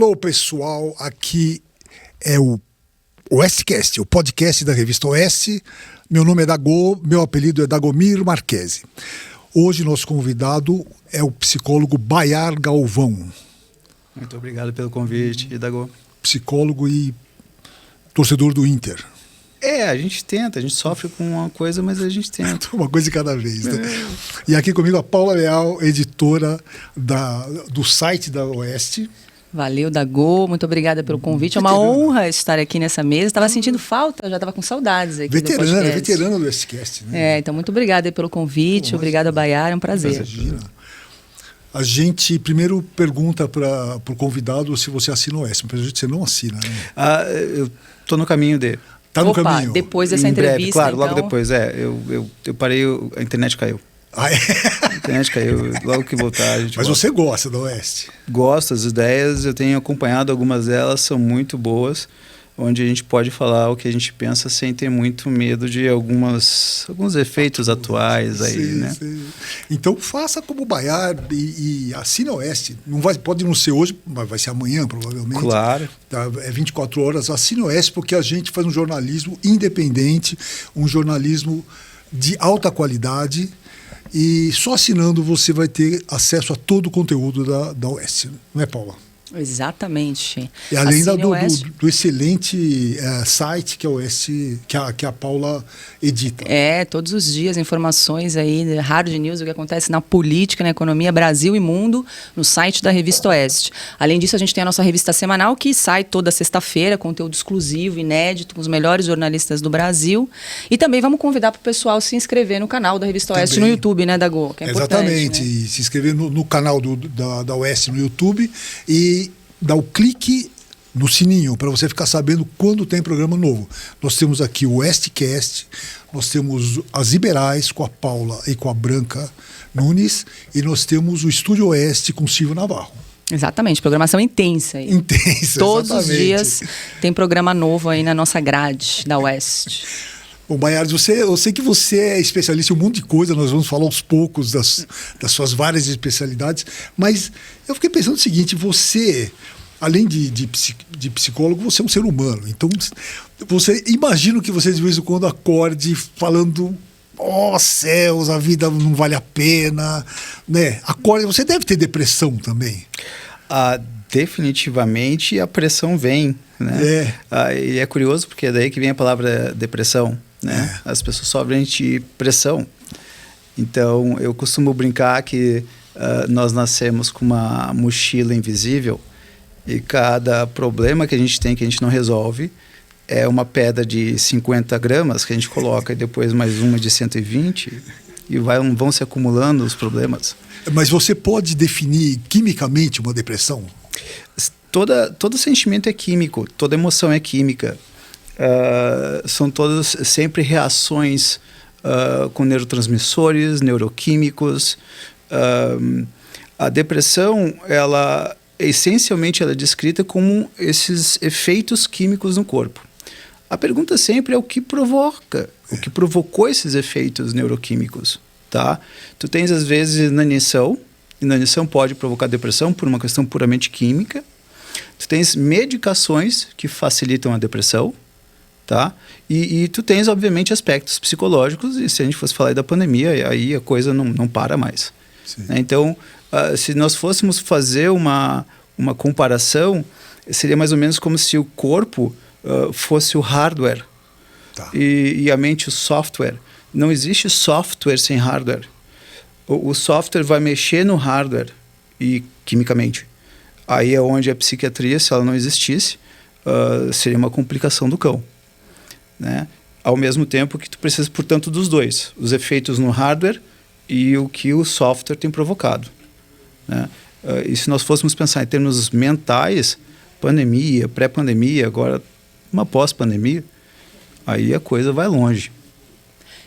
Alô, pessoal, aqui é o Oestcast, o podcast da revista Oeste. Meu nome é Dago, meu apelido é Dagomir Marquesi. Hoje nosso convidado é o psicólogo Bayar Galvão. Muito obrigado pelo convite, Dago. Psicólogo e torcedor do Inter. A gente tenta, a gente sofre com uma coisa, mas a gente tenta. Uma coisa de cada vez, né? E aqui comigo a Paula Leal, editora do site da Oeste. Valeu, Dago, muito obrigada pelo convite. É uma honra estar aqui nessa mesa. Estava sentindo falta, já estava com saudades aqui veterana do Oestcast, né? Então muito obrigada pelo convite, obrigada, Bayar, é um prazer. Imagina. A gente primeiro pergunta para o convidado se você assina o Oeste, mas a gente você não assina, né? Eu estou no caminho de... Tá no caminho. Depois dessa entrevista, breve, claro, então... logo depois, eu parei, a internet caiu. Ah, é? A internet caiu, logo que voltar a gente Mas volta. você gosta da Oeste? Gosto, as ideias, eu tenho acompanhado algumas delas, são muito boas, onde a gente pode falar o que a gente pensa sem ter muito medo de alguns efeitos atuais aí, né? Sim. Então faça como o Bayar e assine a Oeste. Pode não ser hoje, mas vai ser amanhã provavelmente. Claro. É 24 horas. Assine a Oeste porque a gente faz um jornalismo independente, um jornalismo de alta qualidade. E só assinando você vai ter acesso a todo o conteúdo da Oeste, não é, Paula? Exatamente. E além do excelente site que a Oeste, que a Paula edita. Todos os dias informações aí, hard news, o que acontece na política, na economia, Brasil e mundo, no site da Revista Oeste. Além disso, a gente tem a nossa revista semanal que sai toda sexta-feira, conteúdo exclusivo, inédito, com os melhores jornalistas do Brasil. E também vamos convidar para o pessoal se inscrever no canal da Revista Oeste também. No YouTube, né, Dago? Que é exatamente, né? E se inscrever no canal da Oeste no YouTube e dá o clique no sininho para você ficar sabendo quando tem programa novo. Nós temos aqui o Oestcast, nós temos as Iberais com a Paula e com a Branca Nunes e nós temos o Estúdio Oeste com o Silvio Navarro. Exatamente, programação intensa aí. Intensa, todos exatamente. Os dias tem programa novo aí na nossa grade da Oeste. Bom, Bayar, eu sei que você é especialista em um monte de coisa, nós vamos falar aos poucos das suas várias especialidades, mas eu fiquei pensando o seguinte, você, além de psicólogo, você é um ser humano, então você imagina que você de vez em quando acorde falando, céus, a vida não vale a pena, né? Acorde, você deve ter depressão também. Definitivamente a pressão vem, né? E é curioso porque é daí que vem a palavra depressão, né? As pessoas sofrem de pressão. Então eu costumo brincar que nós nascemos com uma mochila invisível e cada problema que a gente tem que a gente não resolve é uma pedra de 50 gramas que a gente coloca e depois mais uma de 120 e vão se acumulando os problemas. Mas você pode definir quimicamente uma depressão? Todo sentimento é químico, toda emoção é química. São todas sempre reações com neurotransmissores, neuroquímicos. A depressão, essencialmente, ela é descrita como esses efeitos químicos no corpo. A pergunta sempre é o que provoca, o que provocou esses efeitos neuroquímicos, tá? Tu tens, às vezes, inanição. Inanição pode provocar depressão por uma questão puramente química. Tu tens medicações que facilitam a depressão, tá? E tu tens, obviamente, aspectos psicológicos, e se a gente fosse falar da pandemia, aí a coisa não para mais. Né? Então, se nós fôssemos fazer uma comparação, seria mais ou menos como se o corpo fosse o hardware, tá. e a mente o software. Não existe software sem hardware. O software vai mexer no hardware, e quimicamente. Aí é onde a psiquiatria, se ela não existisse, seria uma complicação do cão. Né? Ao mesmo tempo que tu precisa, portanto, dos dois. Os efeitos no hardware e o que o software tem provocado. Né? E se nós fôssemos pensar em termos mentais, pandemia, pré-pandemia, agora uma pós-pandemia, aí a coisa vai longe.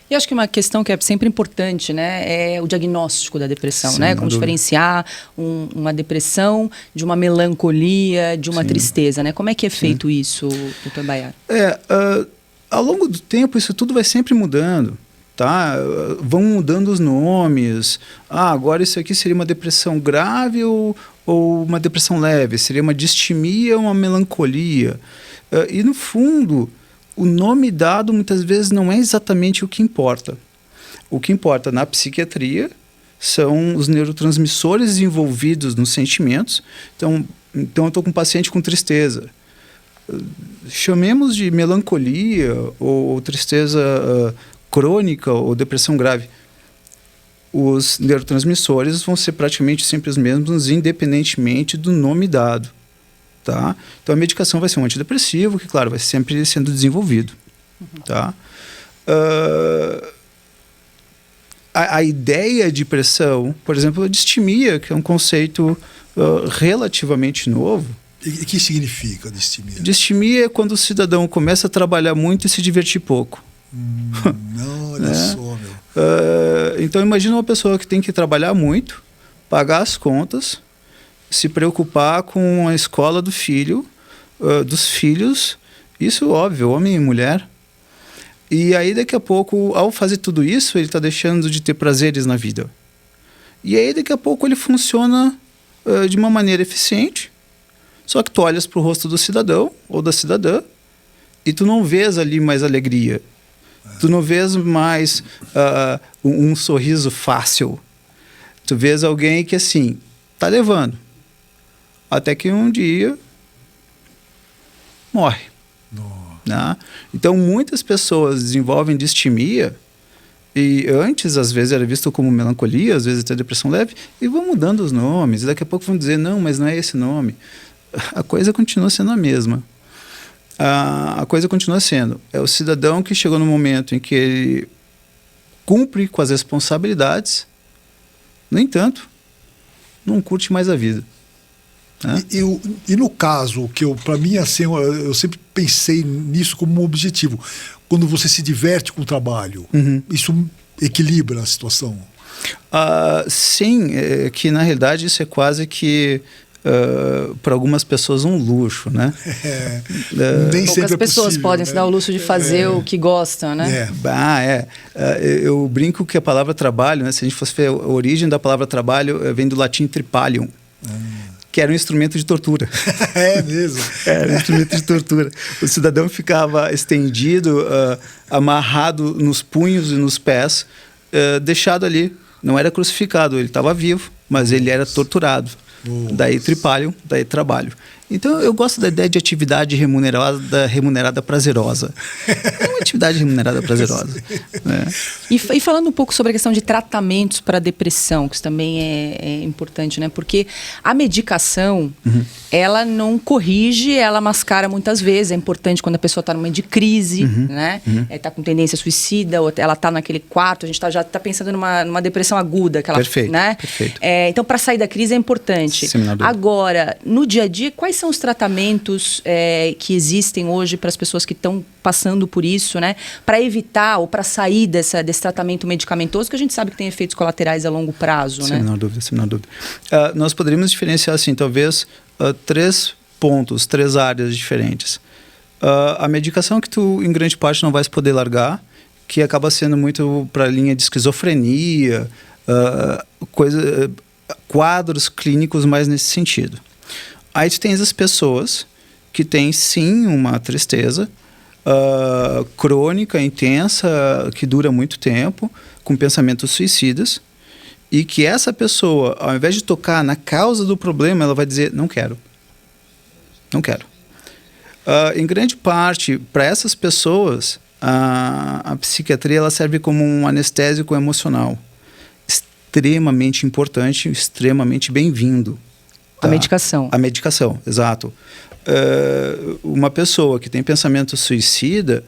E acho que uma questão que é sempre importante, né, é o diagnóstico da depressão, sim, né? Como diferenciar uma depressão de uma melancolia, de uma tristeza, né? Como é que é feito isso, Dr. Bayar? Ao longo do tempo, isso tudo vai sempre mudando, tá? Vão mudando os nomes. Agora isso aqui seria uma depressão grave ou ou uma depressão leve? Seria uma distimia ou uma melancolia? E, no fundo, o nome dado muitas vezes não é exatamente o que importa. O que importa na psiquiatria são os neurotransmissores envolvidos nos sentimentos. Então eu estou com um paciente com tristeza. Chamemos de melancolia ou tristeza crônica ou depressão grave. Os neurotransmissores vão ser praticamente sempre os mesmos, independentemente do nome dado. Tá? Então a medicação vai ser um antidepressivo, que, claro, vai sempre sendo desenvolvido. Tá? A ideia de depressão, por exemplo, a distimia, que é um conceito relativamente novo. E o que significa distimia? Distimia é quando o cidadão começa a trabalhar muito e se divertir pouco. Não, olha só, meu. Então imagina uma pessoa que tem que trabalhar muito, pagar as contas, se preocupar com a escola do filho, dos filhos, isso óbvio, homem e mulher. E aí daqui a pouco, ao fazer tudo isso, ele está deixando de ter prazeres na vida. E aí daqui a pouco ele funciona de uma maneira eficiente, só que tu olhas para o rosto do cidadão ou da cidadã e tu não vês ali mais alegria. Tu não vês mais um sorriso fácil. Tu vês alguém que, assim, tá levando. Até que um dia morre. Né? Então, muitas pessoas desenvolvem distimia e antes, às vezes, era visto como melancolia, às vezes até depressão leve, e vão mudando os nomes. E daqui a pouco vão dizer, não, mas não é esse nome. A coisa continua sendo a mesma. A coisa continua sendo. É o cidadão que chegou no momento em que ele cumpre com as responsabilidades, no entanto, não curte mais a vida. Né? E no caso, que para mim, assim, eu sempre pensei nisso como um objetivo. Quando você se diverte com o trabalho, isso equilibra a situação? Sim, que na realidade isso é quase que para algumas pessoas um luxo, né? Nem poucas sempre pessoas possível, podem né? se dar o luxo de fazer o que gostam, né? Eu brinco que a palavra trabalho, né, se a gente fosse ver a origem da palavra trabalho, vem do latim tripalium, que era um instrumento de tortura. É mesmo? Era um instrumento de tortura. O cidadão ficava estendido, amarrado nos punhos e nos pés, deixado ali. Não era crucificado, ele estava vivo, mas ele era torturado. Daí tripalium, daí trabalho. Então eu gosto da ideia de atividade remunerada prazerosa. É uma atividade remunerada prazerosa. Né? E falando um pouco sobre a questão de tratamentos para depressão, que isso também é importante, né? Porque a medicação, ela não corrige, ela mascara muitas vezes. É importante quando a pessoa está numa de crise, né? Está com tendência suicida, ou ela está naquele quarto, a gente já está pensando numa depressão aguda. Aquela, Perfeito, né? perfeito. Então, para sair da crise é importante. Agora, no dia a dia, quais são os tratamentos que existem hoje para as pessoas que estão passando por isso, né? Para evitar ou para sair desse tratamento medicamentoso, que a gente sabe que tem efeitos colaterais a longo prazo, né? Sem menor dúvida. Nós poderíamos diferenciar, assim, talvez 3 pontos, 3 áreas diferentes. A medicação que tu, em grande parte, não vais poder largar, que acaba sendo muito para a linha de esquizofrenia, quadros clínicos mais nesse sentido. Aí tu tens as pessoas que têm, sim, uma tristeza crônica, intensa, que dura muito tempo, com pensamentos suicidas, e que essa pessoa, ao invés de tocar na causa do problema, ela vai dizer, não quero. Não quero. Em grande parte, para essas pessoas, a psiquiatria ela serve como um anestésico emocional. Extremamente importante, extremamente bem-vindo. Tá? A medicação, exato. Uma pessoa que tem pensamento suicida,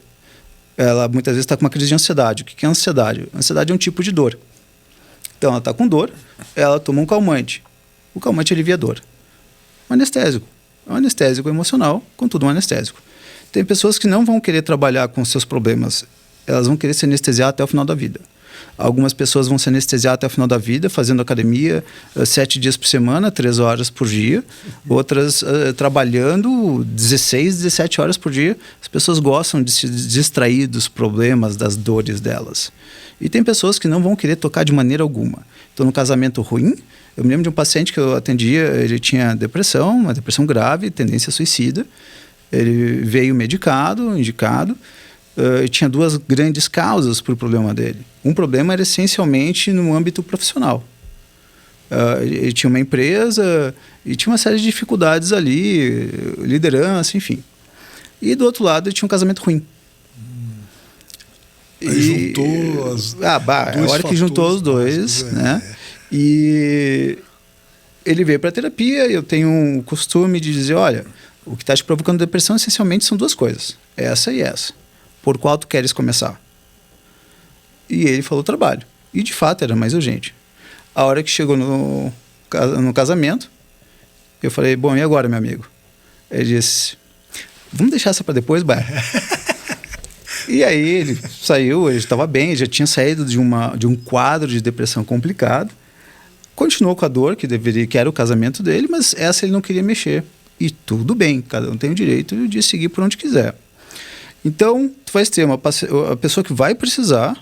ela muitas vezes está com uma crise de ansiedade. O que é ansiedade? Ansiedade é um tipo de dor. Então, ela está com dor, ela toma um calmante. O calmante alivia a dor. Um anestésico. É um anestésico emocional, contudo um anestésico. Tem pessoas que não vão querer trabalhar com seus problemas. Elas vão querer se anestesiar até o final da vida. Algumas pessoas vão se anestesiar até o final da vida, fazendo academia 7 dias por semana, 3 horas por dia. Outras trabalhando 16, 17 horas por dia. As pessoas gostam de se distrair dos problemas, das dores delas. E tem pessoas que não vão querer tocar de maneira alguma. Então, no casamento ruim, Eu me lembro de um paciente que eu atendia, ele tinha depressão, uma depressão grave, tendência suicida. Ele veio medicado, indicado, e tinha 2 grandes causas para o problema dele. Um problema era essencialmente no âmbito profissional. Ele tinha uma empresa e tinha uma série de dificuldades ali, liderança, enfim. E do outro lado, ele tinha um casamento ruim. Aí juntou as a hora que juntou os dois, né? E ele veio para a terapia. Eu tenho o costume de dizer, olha, o que está te provocando depressão essencialmente são 2 coisas, essa e essa. Por qual tu queres começar? E ele falou trabalho. E de fato era mais urgente. A hora que chegou no casamento, eu falei, bom, e agora, meu amigo? Ele disse, vamos deixar essa para depois, Bar. E aí ele saiu, ele estava bem, ele já tinha saído de um quadro de depressão complicado, continuou com a dor que era o casamento dele, mas essa ele não queria mexer. E tudo bem, cada um tem o direito de seguir por onde quiser. Então, tu vai ter a pessoa que vai precisar,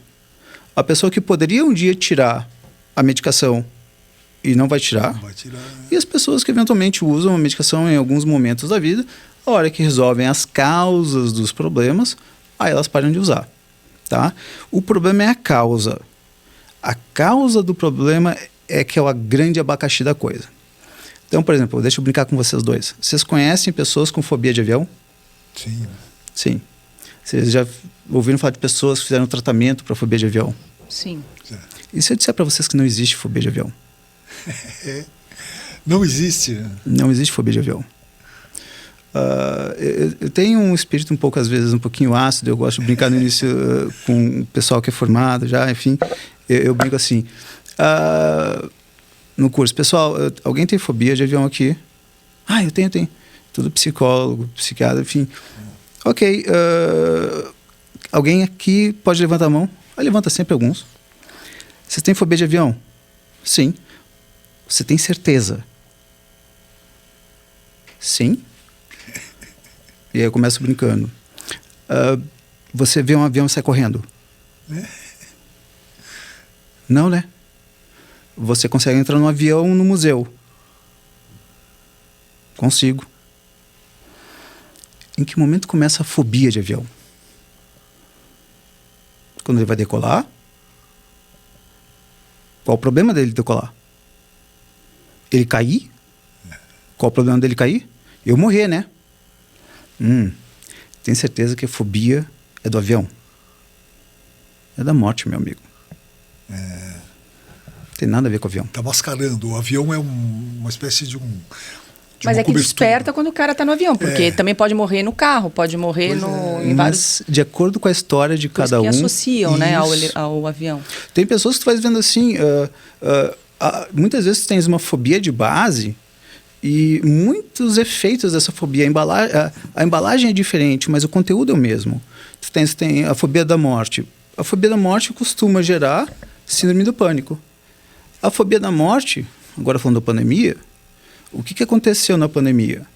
a pessoa que poderia um dia tirar a medicação e não vai tirar, e as pessoas que eventualmente usam a medicação em alguns momentos da vida, a hora que resolvem as causas dos problemas, aí elas param de usar, tá? O problema é a causa. A causa do problema é que é o grande abacaxi da coisa. Então, por exemplo, deixa eu brincar com vocês dois. Vocês conhecem pessoas com fobia de avião? Sim. Sim. Vocês já ouviram falar de pessoas que fizeram tratamento para fobia de avião? Sim. E se eu disser para vocês que não existe fobia de avião? Não existe? Não existe fobia de avião. Eu tenho um espírito um pouco, às vezes, um pouquinho ácido. Eu gosto de brincar no início com o pessoal que é formado já, enfim. Eu brinco assim... no curso, pessoal, alguém tem fobia de avião aqui? Eu tenho. Tudo psicólogo, psiquiatra, enfim. Ok, alguém aqui pode levantar a mão? Levanta sempre alguns. Você tem fobia de avião? Sim. Você tem certeza? Sim. E aí eu começo brincando. Você vê um avião e sai correndo? Não, né? Você consegue entrar num avião no museu? Consigo. Em que momento começa a fobia de avião? Quando ele vai decolar? Qual o problema dele decolar? Ele cair? Qual o problema dele cair? Eu morrer, né? Tem certeza que a fobia é do avião? É da morte, meu amigo. Não tem nada a ver com o avião. Tá mascarando. O avião é uma espécie de um... Mas é que desperta quando o cara tá no avião, porque também pode morrer no carro, pode morrer em vários... Mas de acordo com a história de cada um... que associam, né, ao avião. Tem pessoas que tu vai vendo assim... muitas vezes tu tens uma fobia de base e muitos efeitos dessa fobia. A embalagem é diferente, mas o conteúdo é o mesmo. Tu tem a fobia da morte. A fobia da morte costuma gerar síndrome do pânico. A fobia da morte, agora falando da pandemia, o que aconteceu na pandemia?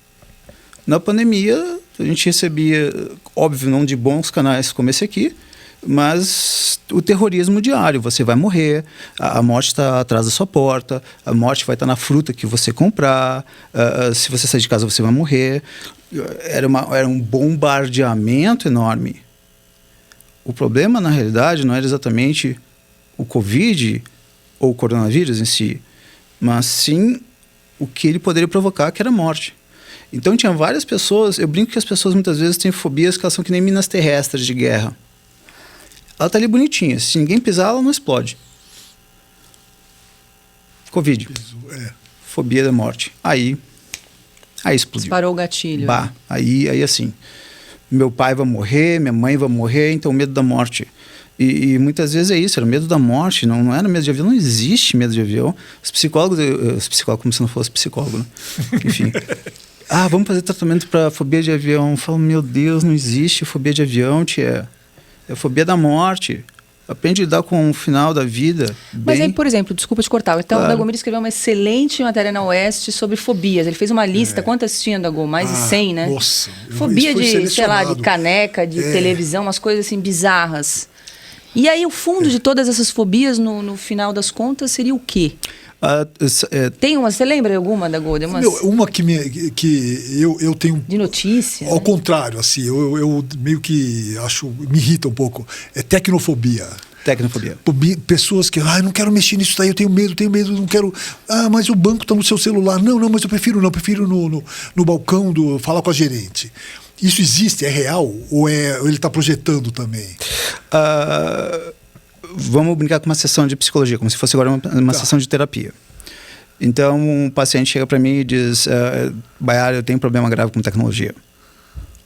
Na pandemia, a gente recebia, óbvio, não de bons canais como esse aqui, mas o terrorismo diário. Você vai morrer, a morte está atrás da sua porta, a morte vai estar na fruta que você comprar, se você sair de casa você vai morrer. Era um bombardeamento enorme. O problema, na realidade, não era exatamente o Covid ou o coronavírus em si, mas sim o que ele poderia provocar, que era a morte. Então tinha várias pessoas, eu brinco que as pessoas muitas vezes têm fobias que elas são que nem minas terrestres de guerra. Ela está ali bonitinha, se ninguém pisar ela não explode. Covid. Fobia da morte. Aí explodiu. Disparou o gatilho. Aí assim, meu pai vai morrer, minha mãe vai morrer, então medo da morte. E muitas vezes é isso, era medo da morte, não era medo de avião, não existe medo de avião. Os psicólogos, como se não fosse psicólogo, né? Enfim. Vamos fazer tratamento para fobia de avião. Eu falo, meu Deus, não existe fobia de avião, tia. É fobia da morte. Aprende a lidar com o final da vida. Mas aí, por exemplo, desculpa te cortar, então Claro. o Dagomir escreveu uma excelente matéria na Oeste sobre fobias. Ele fez uma lista, quantas tinha, Dago? Mais de 100, né? Nossa. Fobia isso foi de, sei lá, selecionado. de caneca, de televisão, umas coisas assim bizarras. E aí o fundo de todas essas fobias, no final das contas, seria o quê? Você lembra de alguma da Golden? Uma que eu tenho... De notícia? Ao contrário, assim, eu meio que acho, me irrita um pouco. É tecnofobia. Tecnofobia. Pessoas que, não quero mexer nisso daí, eu tenho medo, não quero... mas o banco está no seu celular. Não, mas eu prefiro no balcão falar com a gerente. Isso existe? É real? Ou ele está projetando também? Vamos brincar com uma sessão de psicologia, como se fosse agora uma sessão de terapia. Então, um paciente chega para mim e diz, Bayar, eu tenho um problema grave com tecnologia.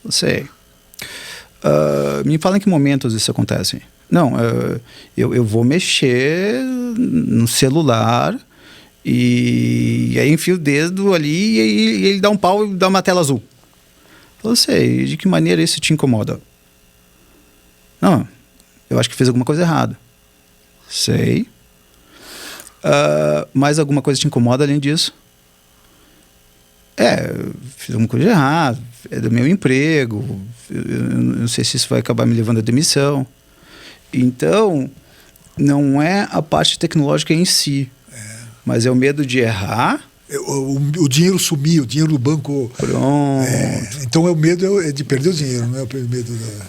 Eu sei. Me fala em que momentos isso acontece. Não, eu vou mexer no celular e aí enfio o dedo ali e ele dá um pau e dá uma tela azul. Eu sei, de que maneira isso te incomoda? Não, eu acho que fez alguma coisa errada. Sei. Mais alguma coisa te incomoda além disso? Fiz alguma coisa errada, é do meu emprego, eu não sei se isso vai acabar me levando à demissão. Então, não é a parte tecnológica em si, mas é o medo de errar. O dinheiro sumir, o dinheiro do banco... Pronto. Então, o medo é de perder o dinheiro, não é o medo da...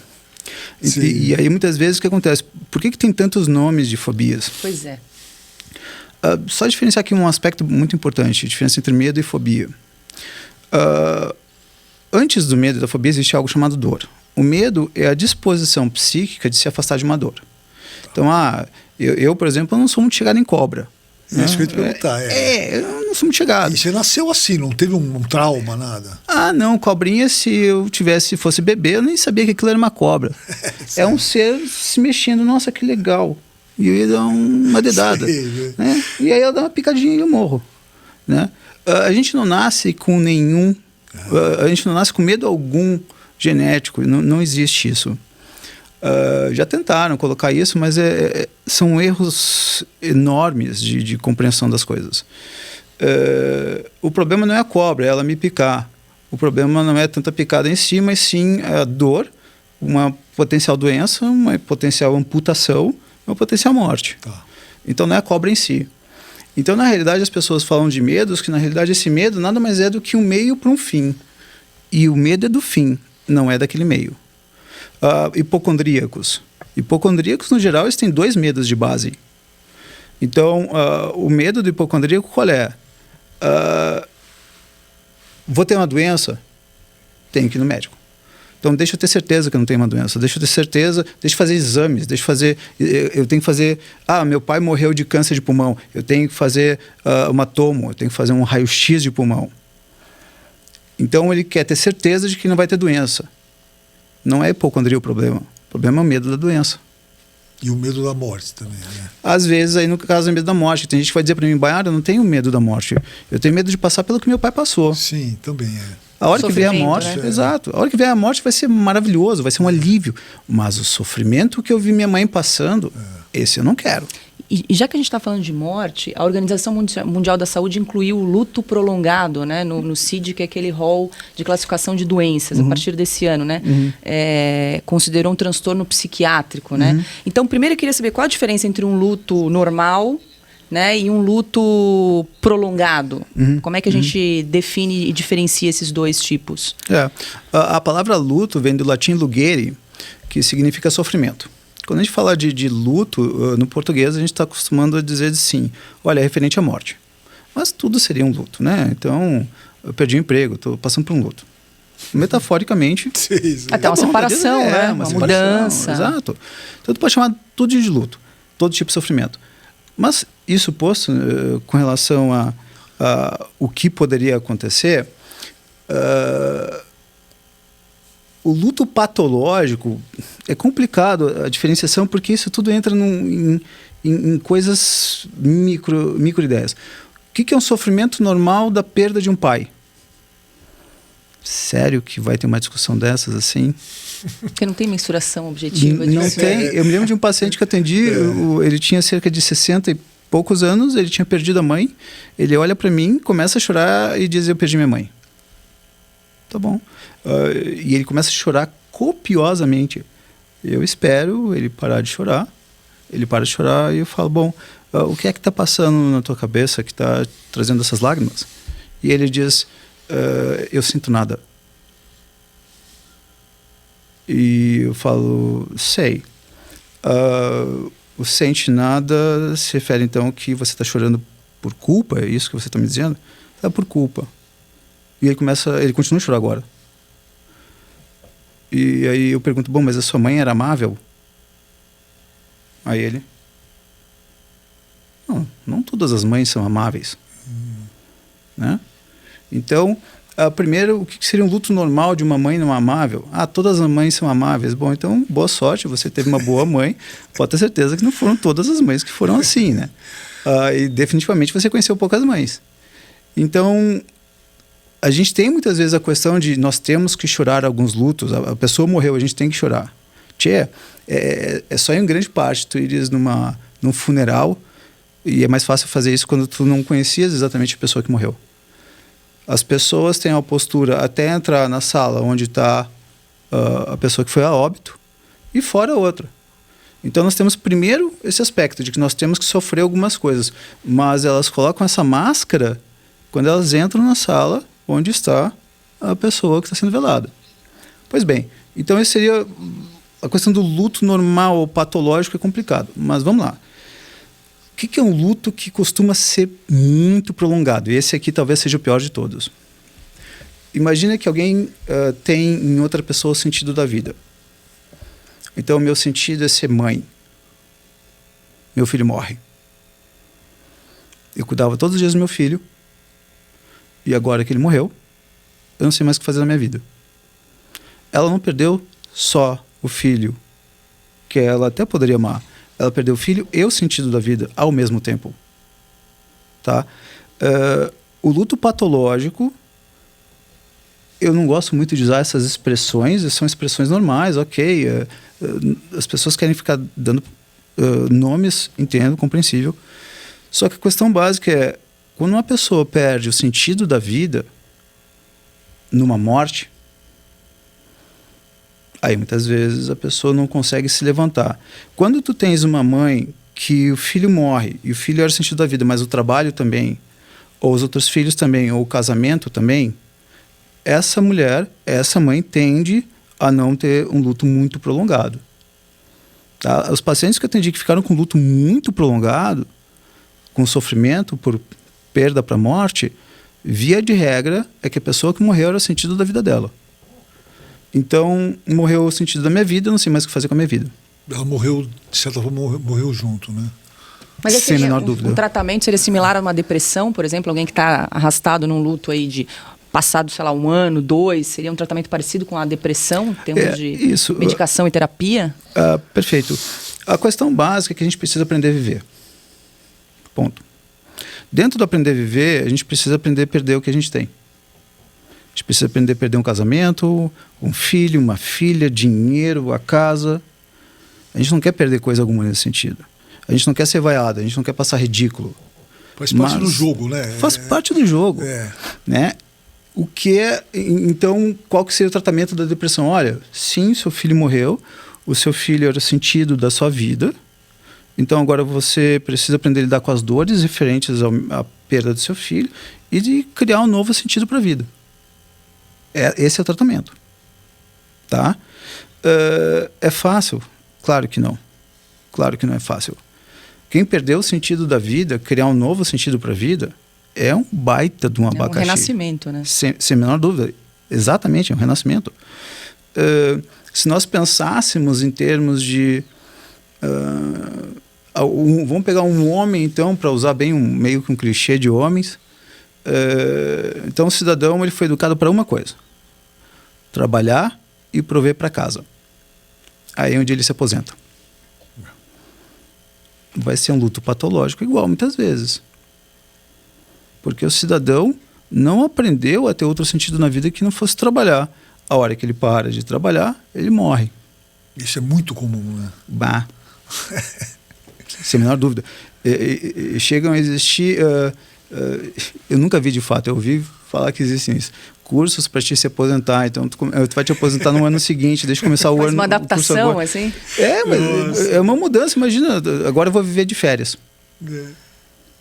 E aí, muitas vezes, o que acontece? Por que tem tantos nomes de fobias? Pois é. Só diferenciar aqui um aspecto muito importante, a diferença entre medo e fobia. Antes do medo e da fobia existe algo chamado dor. O medo é a disposição psíquica de se afastar de uma dor. Então, eu, por exemplo, não sou muito chegado em cobra. Isso que eu ia te perguntar. Eu não sou muito chegado. E você nasceu assim, não teve um trauma, nada? Não, cobrinha, se eu fosse bebê, eu nem sabia que aquilo era uma cobra. É um ser se mexendo, nossa, que legal. E eu ia dar uma dedada. Sei, né? E aí ela dá uma picadinha e eu morro. Né? A gente não nasce com nenhum... a gente não nasce com medo algum genético, não existe isso. Já tentaram colocar isso, mas são erros enormes de compreensão das coisas. O problema não é a cobra, é ela me picar. O problema não é tanta picada em si, mas sim a dor, uma potencial doença, uma potencial amputação, uma potencial morte. Tá. Então não é a cobra em si. Então, na realidade, as pessoas falam de medos, que na realidade esse medo nada mais é do que um meio para um fim. E o medo é do fim, não é daquele meio. Hipocondríacos. Hipocondríacos, no geral, eles têm 2 medos de base. Então, o medo do hipocondríaco qual é? Vou ter uma doença? Tenho que ir no médico. Então, deixa eu ter certeza que eu não tenho uma doença. Deixa eu ter certeza, deixa eu fazer exames, eu tenho que fazer... meu pai morreu de câncer de pulmão. Eu tenho que fazer uma tomo, eu tenho que fazer um raio-x de pulmão. Então, ele quer ter certeza de que não vai ter doença. Não é hipocondria o problema. O problema é o medo da doença. E o medo da morte também, né? Às vezes, aí no caso, é medo da morte. Tem gente que vai dizer para mim, Bayar, eu não tenho medo da morte. Eu tenho medo de passar pelo que meu pai passou. Sim, também é. A hora que vier a morte, né? Exato. A hora que vier a morte vai ser maravilhoso, vai ser um alívio. Mas o sofrimento que eu vi minha mãe passando, esse eu não quero. E já que a gente está falando de morte, a Organização Mundial da Saúde incluiu o luto prolongado, né, no CID, que é aquele rol de classificação de doenças, a partir desse ano, né? Considerou um transtorno psiquiátrico, né? Então, primeiro eu queria saber qual a diferença entre um luto normal, né, e um luto prolongado. Como é que a gente define e diferencia esses dois tipos? A palavra luto vem do latim lugere, que significa sofrimento. Quando a gente fala de luto, no português a gente está acostumando a dizer assim, olha, é referente à morte. Mas tudo seria um luto, né? Então, eu perdi o emprego, estou passando por um luto. Metaforicamente... Sim. Até uma separação, né? Uma mudança. Exato. Então, tu pode chamar tudo de luto, todo tipo de sofrimento. Mas, isso posto, com relação a o que poderia acontecer... O luto patológico é complicado a diferenciação, porque isso tudo entra em coisas micro ideias. O que é um sofrimento normal da perda de um pai? Sério que vai ter uma discussão dessas assim? Porque não tem mensuração objetiva disso. Não tem. Eu me lembro de um paciente que atendi, ele tinha cerca de 60 e poucos anos, ele tinha perdido a mãe, ele olha para mim, começa a chorar e diz, eu perdi minha mãe. Tá bom. E ele começa a chorar copiosamente. Eu espero ele parar de chorar. Ele para de chorar e eu falo, bom, o que é que está passando na tua cabeça que está trazendo essas lágrimas? E ele diz, eu sinto nada. E eu falo, sei. O sente nada se refere então que você está chorando por culpa? É isso que você está me dizendo? É por culpa. E ele continua a chorar agora. E aí eu pergunto, bom, mas a sua mãe era amável? Aí ele, não todas as mães são amáveis. Né? Então, primeiro, o que seria um luto normal de uma mãe não amável? Todas as mães são amáveis. Bom, então, boa sorte, você teve uma boa mãe. Pode ter certeza que não foram todas as mães que foram assim, né? E definitivamente você conheceu poucas mães. Então, a gente tem muitas vezes a questão de nós temos que chorar alguns lutos. A pessoa morreu, a gente tem que chorar. É só em grande parte tu ires num funeral, e é mais fácil fazer isso quando tu não conhecias exatamente a pessoa que morreu. As pessoas têm a postura até entrar na sala onde está a pessoa que foi a óbito e fora outra. Então nós temos primeiro esse aspecto de que nós temos que sofrer algumas coisas, mas elas colocam essa máscara quando elas entram na sala onde está a pessoa que está sendo velada. Pois bem, então esse seria a questão do luto normal ou patológico, é complicado, mas vamos lá. O que é um luto que costuma ser muito prolongado? E esse aqui talvez seja o pior de todos. Imagina que alguém tem em outra pessoa o sentido da vida. Então, o meu sentido é ser mãe. Meu filho morre. Eu cuidava todos os dias do meu filho. E agora que ele morreu, eu não sei mais o que fazer na minha vida. Ela não perdeu só o filho, que ela até poderia amar. Ela perdeu o filho e o sentido da vida ao mesmo tempo. Tá? O luto patológico, eu não gosto muito de usar essas expressões, são expressões normais, ok. As pessoas querem ficar dando nomes, entendo, compreensível. Só que a questão básica é, quando uma pessoa perde o sentido da vida numa morte, aí muitas vezes a pessoa não consegue se levantar. Quando tu tens uma mãe que o filho morre, e o filho era o sentido da vida, mas o trabalho também, ou os outros filhos também, ou o casamento também, essa mulher, essa mãe tende a não ter um luto muito prolongado. Tá? Os pacientes que eu atendi que ficaram com luto muito prolongado, com sofrimento por perda para morte, via de regra é que a pessoa que morreu era o sentido da vida dela. Então, morreu o sentido da minha vida, eu não sei mais o que fazer com a minha vida. Ela morreu, de certa forma, morreu junto, né? Mas sem a menor dúvida. Um tratamento seria similar a uma depressão, por exemplo? Alguém que está arrastado num luto aí de passado, sei lá, 1 ano, 2, seria um tratamento parecido com a depressão, em termos de medicação e terapia? Perfeito. A questão básica é que a gente precisa aprender a viver. Ponto. Dentro do aprender a viver, a gente precisa aprender a perder o que a gente tem. A gente precisa aprender a perder um casamento, um filho, uma filha, dinheiro, a casa. A gente não quer perder coisa alguma nesse sentido. A gente não quer ser vaiado, a gente não quer passar ridículo. Faz parte do jogo, né? Faz parte do jogo. Né? O que é, então, qual que seria o tratamento da depressão? Olha, sim, seu filho morreu, o seu filho era o sentido da sua vida, então agora você precisa aprender a lidar com as dores referentes à perda do seu filho e de criar um novo sentido para a vida. Esse é o tratamento. Tá? É fácil? Claro que não. Claro que não é fácil. Quem perdeu o sentido da vida, criar um novo sentido para a vida, é um baita de um abacaxi. É um renascimento, né? Sem a menor dúvida. Exatamente, é um renascimento. Se nós pensássemos em termos de... vamos pegar um homem, então, para usar bem meio que um clichê de homens. Então, o cidadão ele foi educado para uma coisa: trabalhar e prover para casa. Aí é onde ele se aposenta. Vai ser um luto patológico igual, muitas vezes. Porque o cidadão não aprendeu a ter outro sentido na vida que não fosse trabalhar. A hora que ele para de trabalhar, ele morre. Isso é muito comum, né? Bah. Sem a menor dúvida. Chegam a existir... eu nunca vi de fato, eu ouvi falar que existem isso. Cursos para te se aposentar. Então, tu vai te aposentar no ano seguinte, deixa começar o ano... uma adaptação, assim? Mas é uma mudança. Imagina, agora eu vou viver de férias.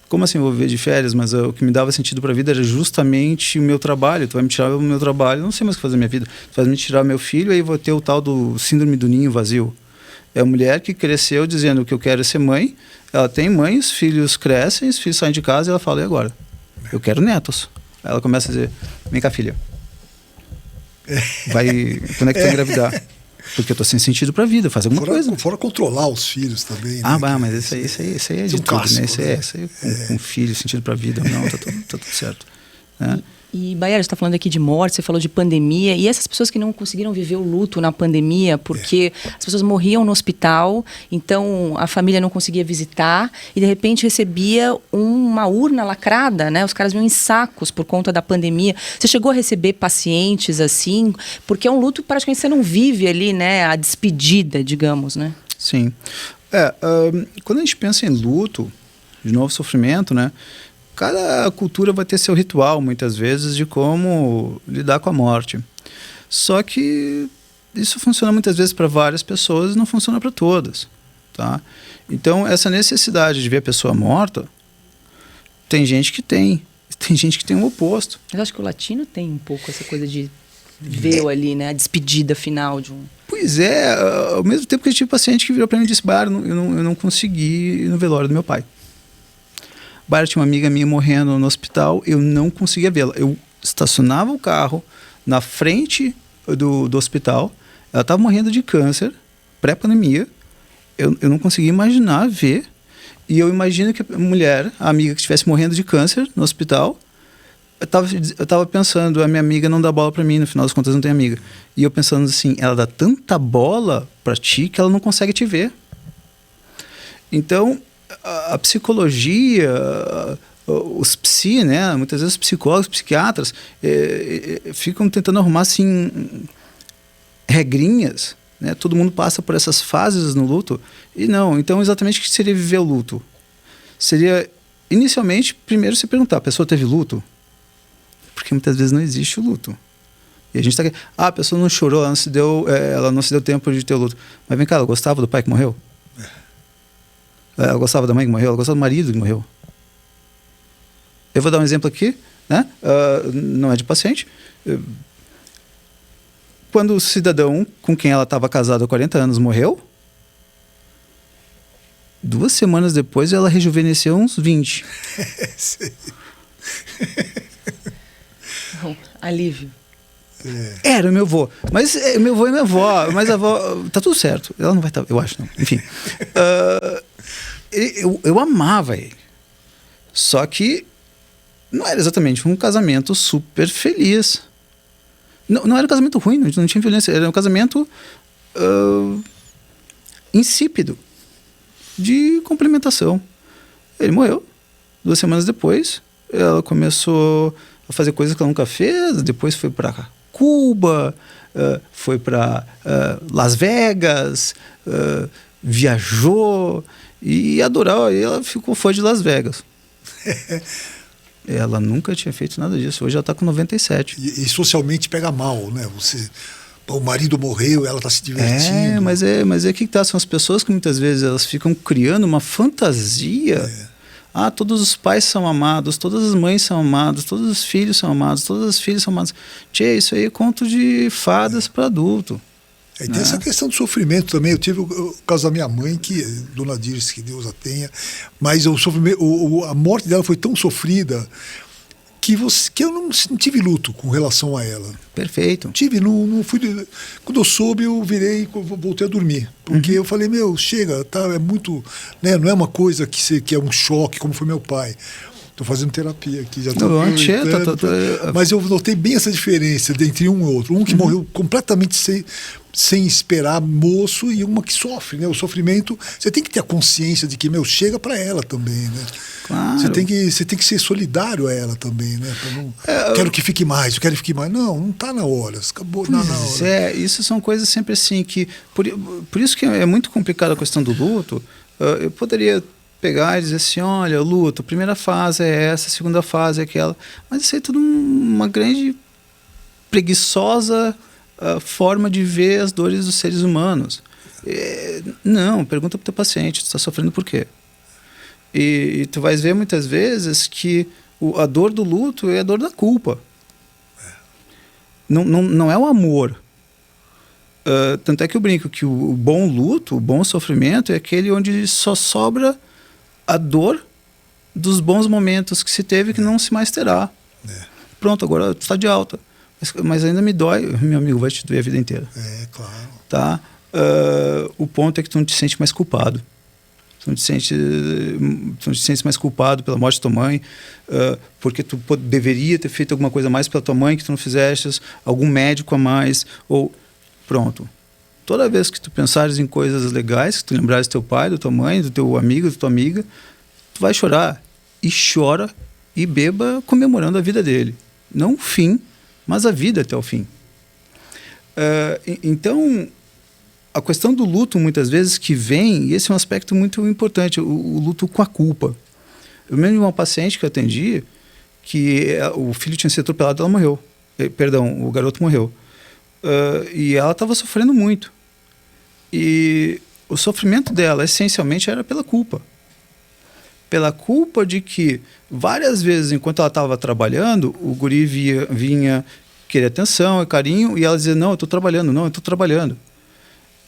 Como assim eu vou viver de férias? Mas o que me dava sentido para a vida era justamente o meu trabalho. Tu vai me tirar o meu trabalho, eu não sei mais o que fazer na minha vida. Tu vai me tirar meu filho, aí eu vou ter o tal do síndrome do ninho vazio. É a mulher que cresceu dizendo que eu quero ser mãe, ela tem mãe, os filhos crescem, os filhos saem de casa e ela fala, e agora? Eu quero netos. Aí ela começa a dizer, vem cá, filha. Quando é que tu vai engravidar? Porque eu tô sem sentido pra vida, faz alguma coisa. Fora controlar os filhos também. Ah, né? Mas isso aí é de tudo, clássico, né? Isso aí com filho, sentido pra vida, não, tá tudo certo. Né? E Baiara, você está falando aqui de morte, você falou de pandemia, e essas pessoas que não conseguiram viver o luto na pandemia, porque as pessoas morriam no hospital, então a família não conseguia visitar, e de repente recebia uma urna lacrada, né? Os caras vinham em sacos por conta da pandemia. Você chegou a receber pacientes assim? Porque é um luto praticamente você não vive ali, né? A despedida, digamos, né? Sim. Quando a gente pensa em luto, de novo sofrimento, né? Cada cultura vai ter seu ritual, muitas vezes, de como lidar com a morte. Só que isso funciona muitas vezes para várias pessoas e não funciona para todas. Tá? Então, essa necessidade de ver a pessoa morta, tem gente que tem gente que tem o oposto. Mas acho que o latino tem um pouco essa coisa de ver ali, né? A despedida final de um... Pois é, ao mesmo tempo que eu tive paciente que virou para mim e disse, eu não consegui ir no velório do meu pai. Tinha uma amiga minha morrendo no hospital, eu não conseguia vê-la. Eu estacionava o carro na frente do hospital, ela estava morrendo de câncer, pré-pandemia, eu não conseguia imaginar ver, e eu imagino que a mulher, a amiga que estivesse morrendo de câncer no hospital, eu estava pensando, a minha amiga não dá bola para mim, no final das contas não tem amiga. E eu pensando assim, ela dá tanta bola para ti que ela não consegue te ver. Então, a psicologia, os psi, né? Muitas vezes os psicólogos, psiquiatras ficam tentando arrumar assim regrinhas, né? Todo mundo passa por essas fases no luto e não. Então, exatamente o que seria viver o luto? Seria, inicialmente, primeiro se perguntar, a pessoa teve luto? Porque muitas vezes não existe o luto. E a gente está aqui, a pessoa não chorou, ela não se deu tempo de ter o luto. Mas vem cá, ela gostava do pai que morreu? Ela gostava da mãe que morreu, ela gostava do marido que morreu. Eu vou dar um exemplo aqui, né? Não é de paciente. Quando o cidadão com quem ela estava casada há 40 anos morreu, 2 semanas depois ela rejuvenesceu uns 20. Alívio. Era o meu avô. Mas meu avô e minha avó. Mas a avó... Tá tudo certo. Ela não vai estar... Eu acho, não. Enfim. Eu amava ele. Só que não era exatamente um casamento super feliz. Não era um casamento ruim, não tinha violência. Era um casamento insípido. De complementação. Ele morreu. 2 semanas depois, ela começou a fazer coisas que ela nunca fez. Depois foi para Cuba, foi para Las Vegas, viajou e adorou. E ela ficou fã de Las Vegas. Ela nunca tinha feito nada disso. Hoje ela está com 97. E socialmente pega mal, né? O marido morreu, ela está se divertindo. Mas que tá? São as pessoas que muitas vezes elas ficam criando uma fantasia. Todos os pais são amados, todas as mães são amadas, todos os filhos são amados, todas as filhas são amadas. Tchê, isso aí é conto de fadas para adulto. E tem essa questão do sofrimento também. Eu tive o caso da minha mãe, que Dona Dirce, que Deus a tenha, mas o sofrimento, a morte dela foi tão sofrida que eu não tive luto com relação a ela. Perfeito. Não fui. Quando eu soube, eu virei e voltei a dormir. Porque eu falei, chega, tá, é muito. Né, não é uma coisa que é um choque, como foi meu pai. Estou fazendo terapia aqui, já estou. Mas eu notei bem essa diferença entre um e outro. Um que morreu completamente sem esperar, moço, e uma que sofre, né? O sofrimento, você tem que ter a consciência de que, chega para ela também, né? Claro. Você tem que ser solidário a ela também, né? Quero que fique mais, eu quero que fique mais. Não está na hora, acabou na hora. Isso são coisas sempre assim que... Por isso que é muito complicada a questão do luto. Eu poderia pegar e dizer assim, olha, luto, a primeira fase é essa, a segunda fase é aquela. Mas isso aí é tudo uma grande preguiçosa forma de ver as dores dos seres humanos. Não, pergunta para o teu paciente, tu está sofrendo por quê? E tu vais ver muitas vezes que a dor do luto é a dor da culpa. Não é o amor. Tanto é que eu brinco que o bom luto, o bom sofrimento é aquele onde só sobra a dor dos bons momentos que se teve que não se mais terá. Pronto, agora tu está de alta. Mas ainda me dói, meu amigo, vai te doer a vida inteira. Claro. Tá? O ponto é que tu não te sente mais culpado. Tu não te sentes mais culpado pela morte de tua mãe, porque tu deveria ter feito alguma coisa a mais pela tua mãe que tu não fizeste, algum médico a mais, ou pronto. Toda vez que tu pensares em coisas legais, que tu lembrares do teu pai, da tua mãe, do teu amigo, da tua amiga, tu vai chorar. E chora e beba comemorando a vida dele. Não o fim, mas a vida até o fim. Então, a questão do luto, muitas vezes, que vem, e esse é um aspecto muito importante, o luto com a culpa. Eu mesmo de uma paciente que eu atendi, que o filho tinha sido atropelado, ela morreu. Perdão, o garoto morreu. E ela estava sofrendo muito. E o sofrimento dela, essencialmente, era pela culpa. Pela culpa de que, várias vezes, enquanto ela estava trabalhando, o guri vinha querer atenção e carinho, e ela dizia, não, eu estou trabalhando.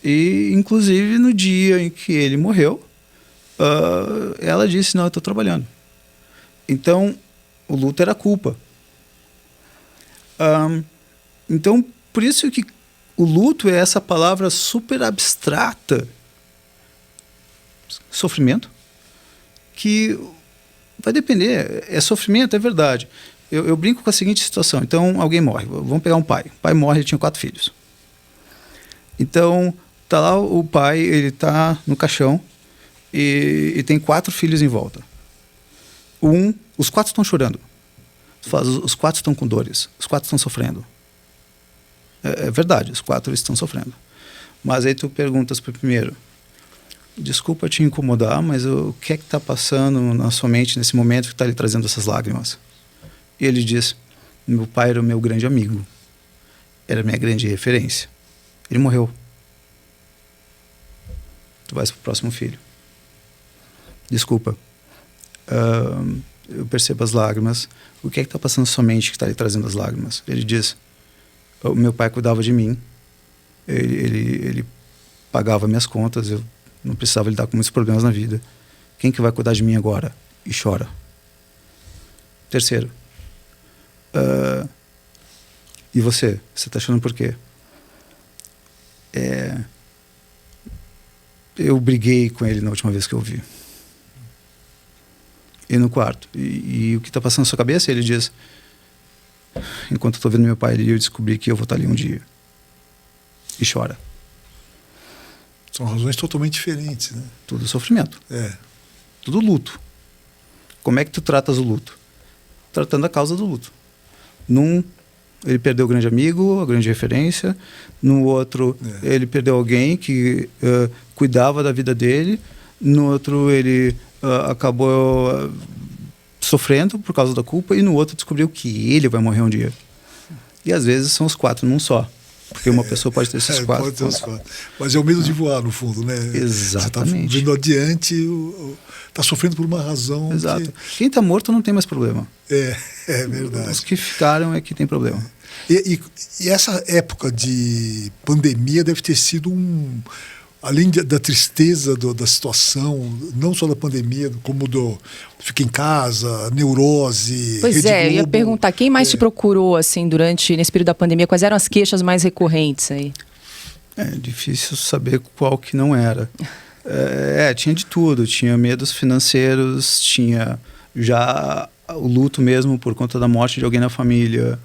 E, inclusive, no dia em que ele morreu, ela disse, não, eu estou trabalhando. Então, o luto era culpa. Então, por isso que o luto é essa palavra super abstrata, sofrimento, que vai depender. É sofrimento, é verdade. Eu brinco com a seguinte situação. Então, alguém morre. Vamos pegar um pai. O pai morre, ele tinha 4 filhos. Então, tá lá o pai, ele tá no caixão e tem 4 filhos em volta. Os 4 estão chorando. Os 4 estão com dores. Os 4 estão sofrendo. É verdade, os 4 estão sofrendo. Mas aí tu perguntas pro primeiro, desculpa te incomodar, mas o que é que está passando na sua mente nesse momento que está lhe trazendo essas lágrimas? E ele diz, meu pai era o meu grande amigo, era a minha grande referência. Ele morreu. Tu vais pro próximo filho. Desculpa, eu percebo as lágrimas. O que é que está passando na sua mente que está lhe trazendo as lágrimas? Ele diz, o meu pai cuidava de mim, ele pagava minhas contas, eu não precisava lidar com muitos problemas na vida. Quem que vai cuidar de mim agora? E chora. Terceiro. E você? Você está chorando por quê? Eu briguei com ele na última vez que eu vi. E no quarto. E o que está passando na sua cabeça? Ele diz, enquanto eu estou vendo meu pai ali, eu descobri que eu vou estar ali um dia. E chora. São razões totalmente diferentes, né? Tudo sofrimento. Tudo luto. Como é que tu tratas o luto? Tratando a causa do luto. Num, ele perdeu o grande amigo, a grande referência. No outro, ele perdeu alguém que cuidava da vida dele. No outro, ele acabou sofrendo por causa da culpa. E no outro, descobriu que ele vai morrer um dia. E às vezes são os 4 num só. Porque uma pessoa pode ter esses 4. Pode ter os 4. Mas é o medo de voar, no fundo, né? Exatamente. Você está vendo adiante, está sofrendo por uma razão. Exato. Quem está morto não tem mais problema. É verdade. Os que ficaram é que tem problema. E essa época de pandemia deve ter sido além da tristeza da situação, não só da pandemia, como fica em casa, neurose. Pois Rede eu ia Globo. perguntar, quem mais te procurou assim nesse período da pandemia? Quais eram as queixas mais recorrentes aí? É difícil saber qual que não era. Tinha de tudo. Tinha medos financeiros, tinha já o luto mesmo por conta da morte de alguém na família.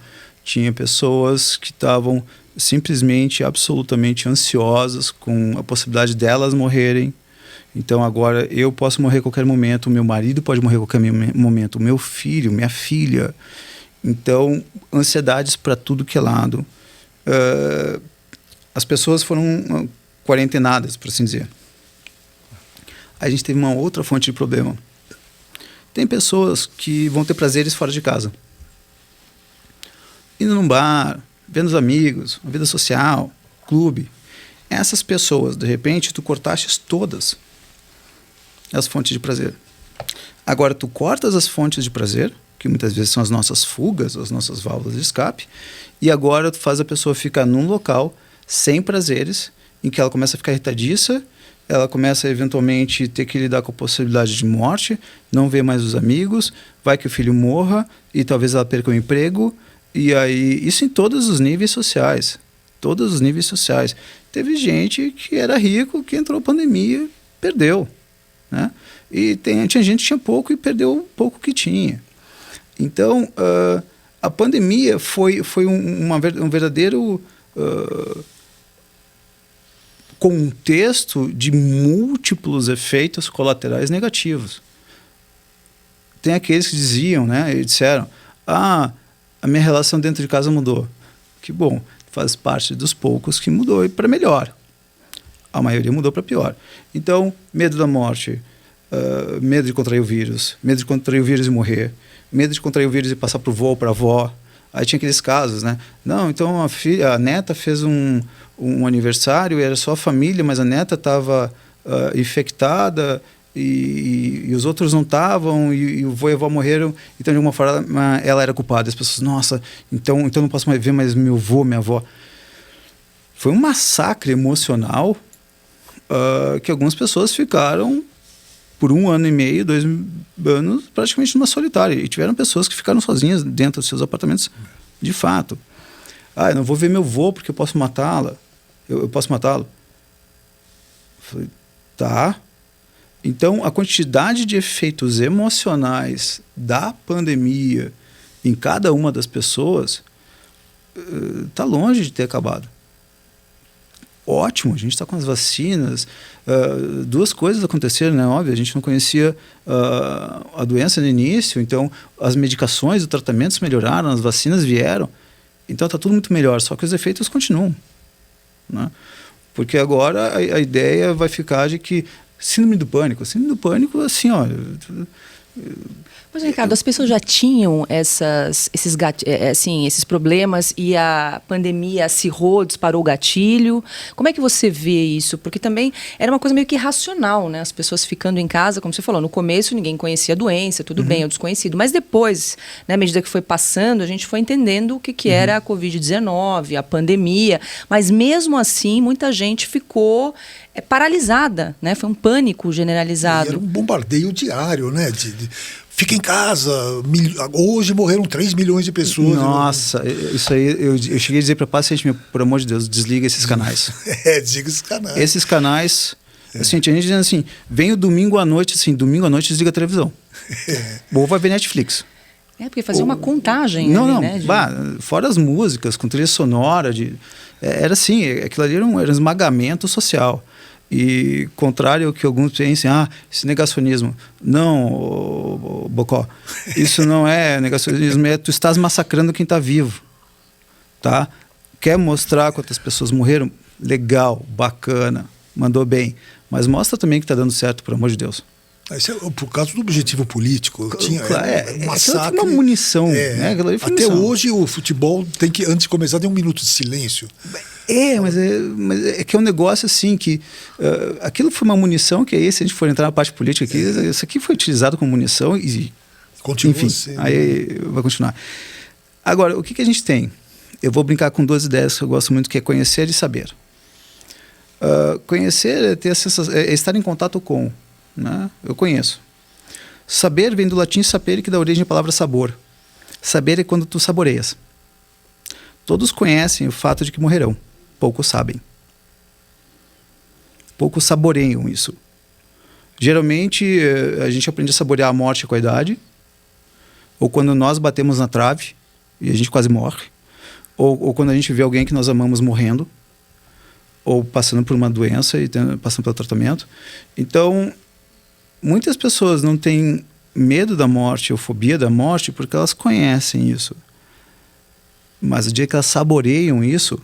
Tinha pessoas que estavam simplesmente, absolutamente ansiosas com a possibilidade delas morrerem. Então agora eu posso morrer a qualquer momento, o meu marido pode morrer a qualquer momento, o meu filho, minha filha. Então, ansiedades para tudo que é lado. As pessoas foram quarentenadas, por assim dizer. Aí a gente teve uma outra fonte de problema. Tem pessoas que vão ter prazeres fora de casa. Indo num bar, vendo os amigos, a vida social, clube. Essas pessoas, de repente, tu cortaste todas as fontes de prazer. Agora, tu cortas as fontes de prazer, que muitas vezes são as nossas fugas, as nossas válvulas de escape, e agora tu faz a pessoa ficar num local sem prazeres, em que ela começa a ficar irritadiça, ela começa a eventualmente ter que lidar com a possibilidade de morte, não vê mais os amigos, vai que o filho morra e talvez ela perca o emprego, e aí isso em todos os níveis sociais, todos os níveis sociais. Teve gente que era rico, que entrou na pandemia, perdeu, né? E tinha gente que tinha pouco e perdeu o pouco que tinha. Então, a pandemia foi um verdadeiro contexto de múltiplos efeitos colaterais negativos. Tem aqueles que diziam, né, e disseram, a minha relação dentro de casa mudou. Que bom, faz parte dos poucos que mudou e para melhor. A maioria mudou para pior. Então, medo da morte, medo de contrair o vírus, medo de contrair o vírus e morrer, medo de contrair o vírus e passar para o vô ou para a avó. Aí tinha aqueles casos, né? Não, então a neta fez um aniversário, era só a família, mas a neta estava infectada e os outros não estavam, e o vô e a avó morreram, então de alguma forma ela era culpada. As pessoas, nossa, então não posso mais ver mais meu vô, minha avó. Foi um massacre emocional que algumas pessoas ficaram por 1 ano e meio, 2 anos, praticamente numa solitária. E tiveram pessoas que ficaram sozinhas dentro dos seus apartamentos, de fato. Eu não vou ver meu avô porque eu posso matá-la. Eu posso matá-lo. Falei, tá. Então, a quantidade de efeitos emocionais da pandemia em cada uma das pessoas está longe de ter acabado. Ótimo, a gente está com as vacinas. 2 coisas aconteceram, né? Óbvio, a gente não conhecia a doença no início, então as medicações, os tratamentos melhoraram, as vacinas vieram, então está tudo muito melhor, só que os efeitos continuam, né? Porque agora a ideia vai ficar de que síndrome do pânico, assim, ó... Mas, Ricardo, as pessoas já tinham esses problemas e a pandemia acirrou, disparou o gatilho. Como é que você vê isso? Porque também era uma coisa meio que irracional, né? As pessoas ficando em casa, como você falou, no começo ninguém conhecia a doença, tudo bem, é o desconhecido. Mas depois, né, à medida que foi passando, a gente foi entendendo o que era a Covid-19, a pandemia. Mas mesmo assim, muita gente ficou paralisada, né? Foi um pânico generalizado. Era um bombardeio diário, né? Fica em casa. Hoje morreram 3 milhões de pessoas. Nossa, isso aí, eu cheguei a dizer para paciente meu, por amor de Deus, desliga esses canais. Desliga esses canais. Esses canais, assim, tinha gente dizendo assim, vem o domingo à noite, desliga a televisão. Ou vai ver Netflix. Porque fazia uma contagem. Não, né? Fora as músicas, com trilha sonora, era assim, aquilo ali era um esmagamento social. E contrário ao que alguns pensam, esse negacionismo. Não, Bocó, isso não é negacionismo, tu estás massacrando quem está vivo, tá? Quer mostrar quantas pessoas morreram? Legal, bacana, mandou bem, mas mostra também que está dando certo, pelo amor de Deus. Isso é por causa do objetivo político. Tinha massacre, foi uma munição. Né? Até hoje o futebol tem que, antes de começar, ter 1 minuto de silêncio. Mas é que é um negócio assim que aquilo foi uma munição que aí, se a gente for entrar na parte política aqui, isso aqui foi utilizado como munição e continua, enfim, aí vai continuar. Agora, o que a gente tem? Eu vou brincar com 2 ideias que eu gosto muito, que é conhecer e saber. Conhecer é ter a sensação, é estar em contato com, né? Eu conheço. Saber vem do latim sapere, que dá origem à palavra sabor. Saber é quando tu saboreias. Todos conhecem o fato de que morrerão. Poucos sabem. Poucos saboreiam isso. Geralmente, a gente aprende a saborear a morte com a idade, ou quando nós batemos na trave e a gente quase morre, ou quando a gente vê alguém que nós amamos morrendo, ou passando por uma doença e passando pelo tratamento. Então, muitas pessoas não têm medo da morte ou fobia da morte porque elas conhecem isso. Mas o dia que elas saboreiam isso,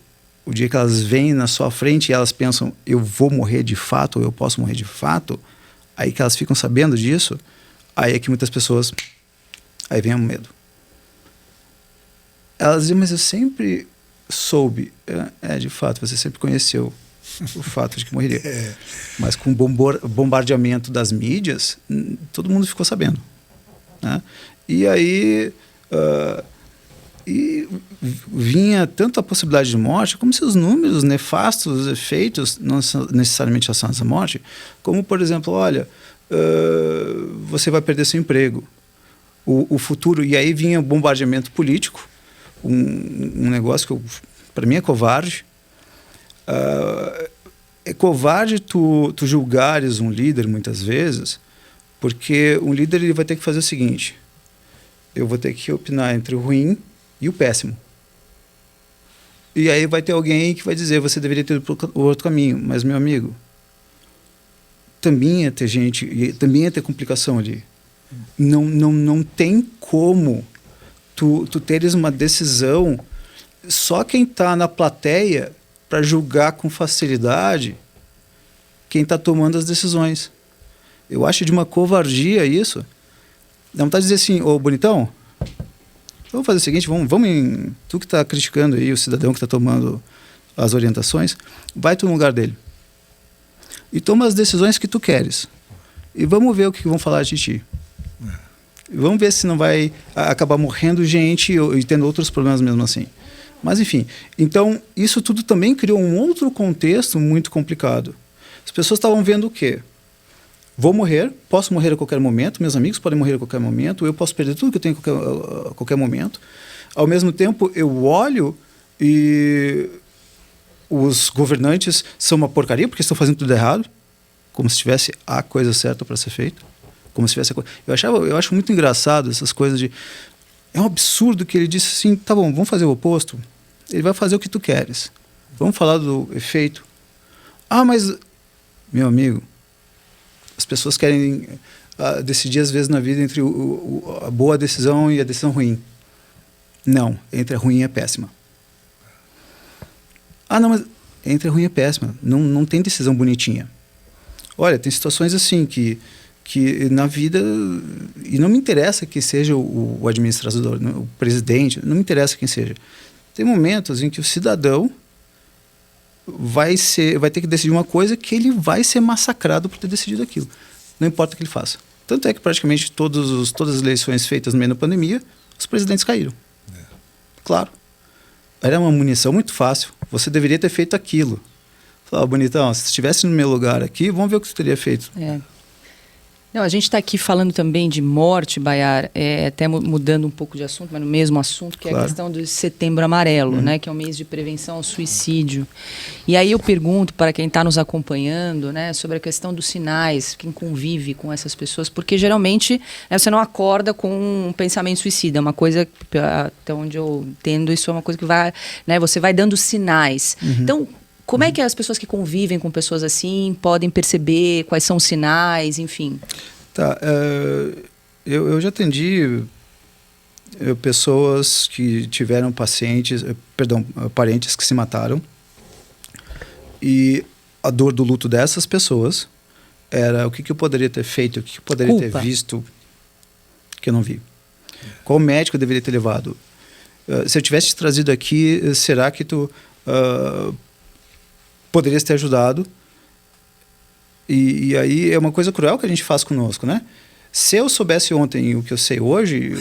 o dia que elas vêm na sua frente e elas pensam, eu vou morrer de fato, ou eu posso morrer de fato, aí que elas ficam sabendo disso, aí é que muitas pessoas, aí vem o medo. Elas dizem, mas eu sempre soube. De fato, você sempre conheceu. o fato de que morreria. Mas com o bombardeamento das mídias, todo mundo ficou sabendo, né? E aí vinha tanto a possibilidade de morte, como se os números nefastos, os efeitos, não necessariamente relacionados à morte, como, por exemplo, olha, você vai perder seu emprego, o futuro, e aí vinha o bombardeamento político, um negócio que para mim é covarde. É covarde tu julgares um líder muitas vezes, porque um líder ele vai ter que fazer o seguinte: eu vou ter que opinar entre o ruim e o péssimo. E aí vai ter alguém que vai dizer, você deveria ter ido para o outro caminho. Mas, meu amigo, também ia ter gente, também ia ter complicação ali. Não tem como tu teres uma decisão, só quem está na plateia para julgar com facilidade quem está tomando as decisões. Eu acho de uma covardia isso. Dá vontade de dizer assim, ô bonitão, vamos fazer o seguinte, tu que está criticando aí o cidadão que está tomando as orientações, vai tu no lugar dele e toma as decisões que tu queres e vamos ver o que vão falar de ti. Vamos ver se não vai acabar morrendo gente e tendo outros problemas mesmo assim. Mas enfim, então isso tudo também criou um outro contexto muito complicado. As pessoas estavam vendo o quê? Vou morrer, posso morrer a qualquer momento, meus amigos podem morrer a qualquer momento, eu posso perder tudo que eu tenho a qualquer momento. Ao mesmo tempo, eu olho e os governantes são uma porcaria porque estão fazendo tudo errado, como se tivesse a coisa certa para ser feita. Como se tivesse eu acho muito engraçado essas coisas de... É um absurdo que ele disse assim, tá bom, vamos fazer o oposto. Ele vai fazer o que tu queres. Vamos falar do efeito. Ah, mas, meu amigo, as pessoas querem decidir às vezes na vida entre a boa decisão e a decisão ruim. Não, entre a ruim e a péssima. Ah, não, mas entre a ruim e a péssima. Não tem decisão bonitinha. Olha, tem situações assim que na vida, e não me interessa que seja o administrador, o presidente, não me interessa quem seja. Tem momentos em que o cidadão vai ter que decidir uma coisa que ele vai ser massacrado por ter decidido aquilo. Não importa o que ele faça. Tanto é que praticamente todas as eleições feitas no meio da pandemia, os presidentes caíram. Claro. Era uma munição muito fácil. Você deveria ter feito aquilo. Fala, bonitão, se estivesse no meu lugar aqui, vamos ver o que você teria feito. Não, a gente está aqui falando também de morte, Bayar, até mudando um pouco de assunto, mas no mesmo assunto, que é a questão do Setembro Amarelo, né, que é o mês de prevenção ao suicídio. E aí eu pergunto para quem está nos acompanhando, né, sobre a questão dos sinais, quem convive com essas pessoas, porque geralmente, né, você não acorda com um pensamento suicida, é uma coisa, até onde eu entendo, isso é uma coisa que vai, né, você vai dando sinais. Então, como é que as pessoas que convivem com pessoas assim podem perceber quais são os sinais, enfim? Tá, eu já atendi pessoas que tiveram parentes que se mataram, e a dor do luto dessas pessoas era o que eu poderia ter feito, o que eu poderia ter visto que eu não vi. Qual médico eu deveria ter levado? Se eu tivesse te trazido aqui, será que tu... poderias ter ajudado. E aí é uma coisa cruel que a gente faz conosco, né? Se eu soubesse ontem o que eu sei hoje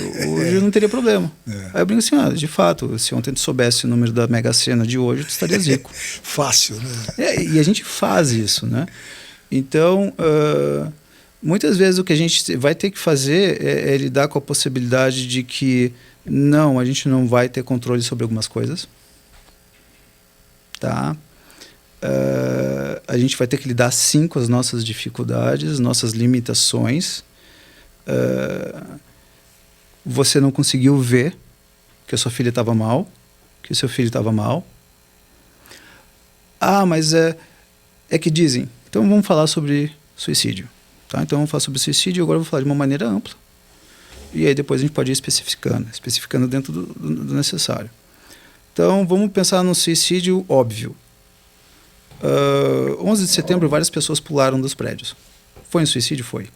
eu não teria problema. Aí eu brinco assim, de fato, se ontem tu soubesse o número da Mega Sena de hoje, tu estaria rico. Fácil, né? E a gente faz isso, né? Então, muitas vezes o que a gente vai ter que fazer é lidar com a possibilidade de que não, a gente não vai ter controle sobre algumas coisas. Tá? A gente vai ter que lidar sim com as nossas dificuldades, nossas limitações. Você não conseguiu ver que a sua filha estava mal, que o seu filho estava mal. Ah, mas é que dizem. Então vamos falar sobre suicídio. Tá? Então vamos falar sobre suicídio e agora eu vou falar de uma maneira ampla. E aí depois a gente pode ir especificando dentro do necessário. Então vamos pensar no suicídio óbvio. 11 de setembro, várias pessoas pularam dos prédios. Foi um suicídio? Foi.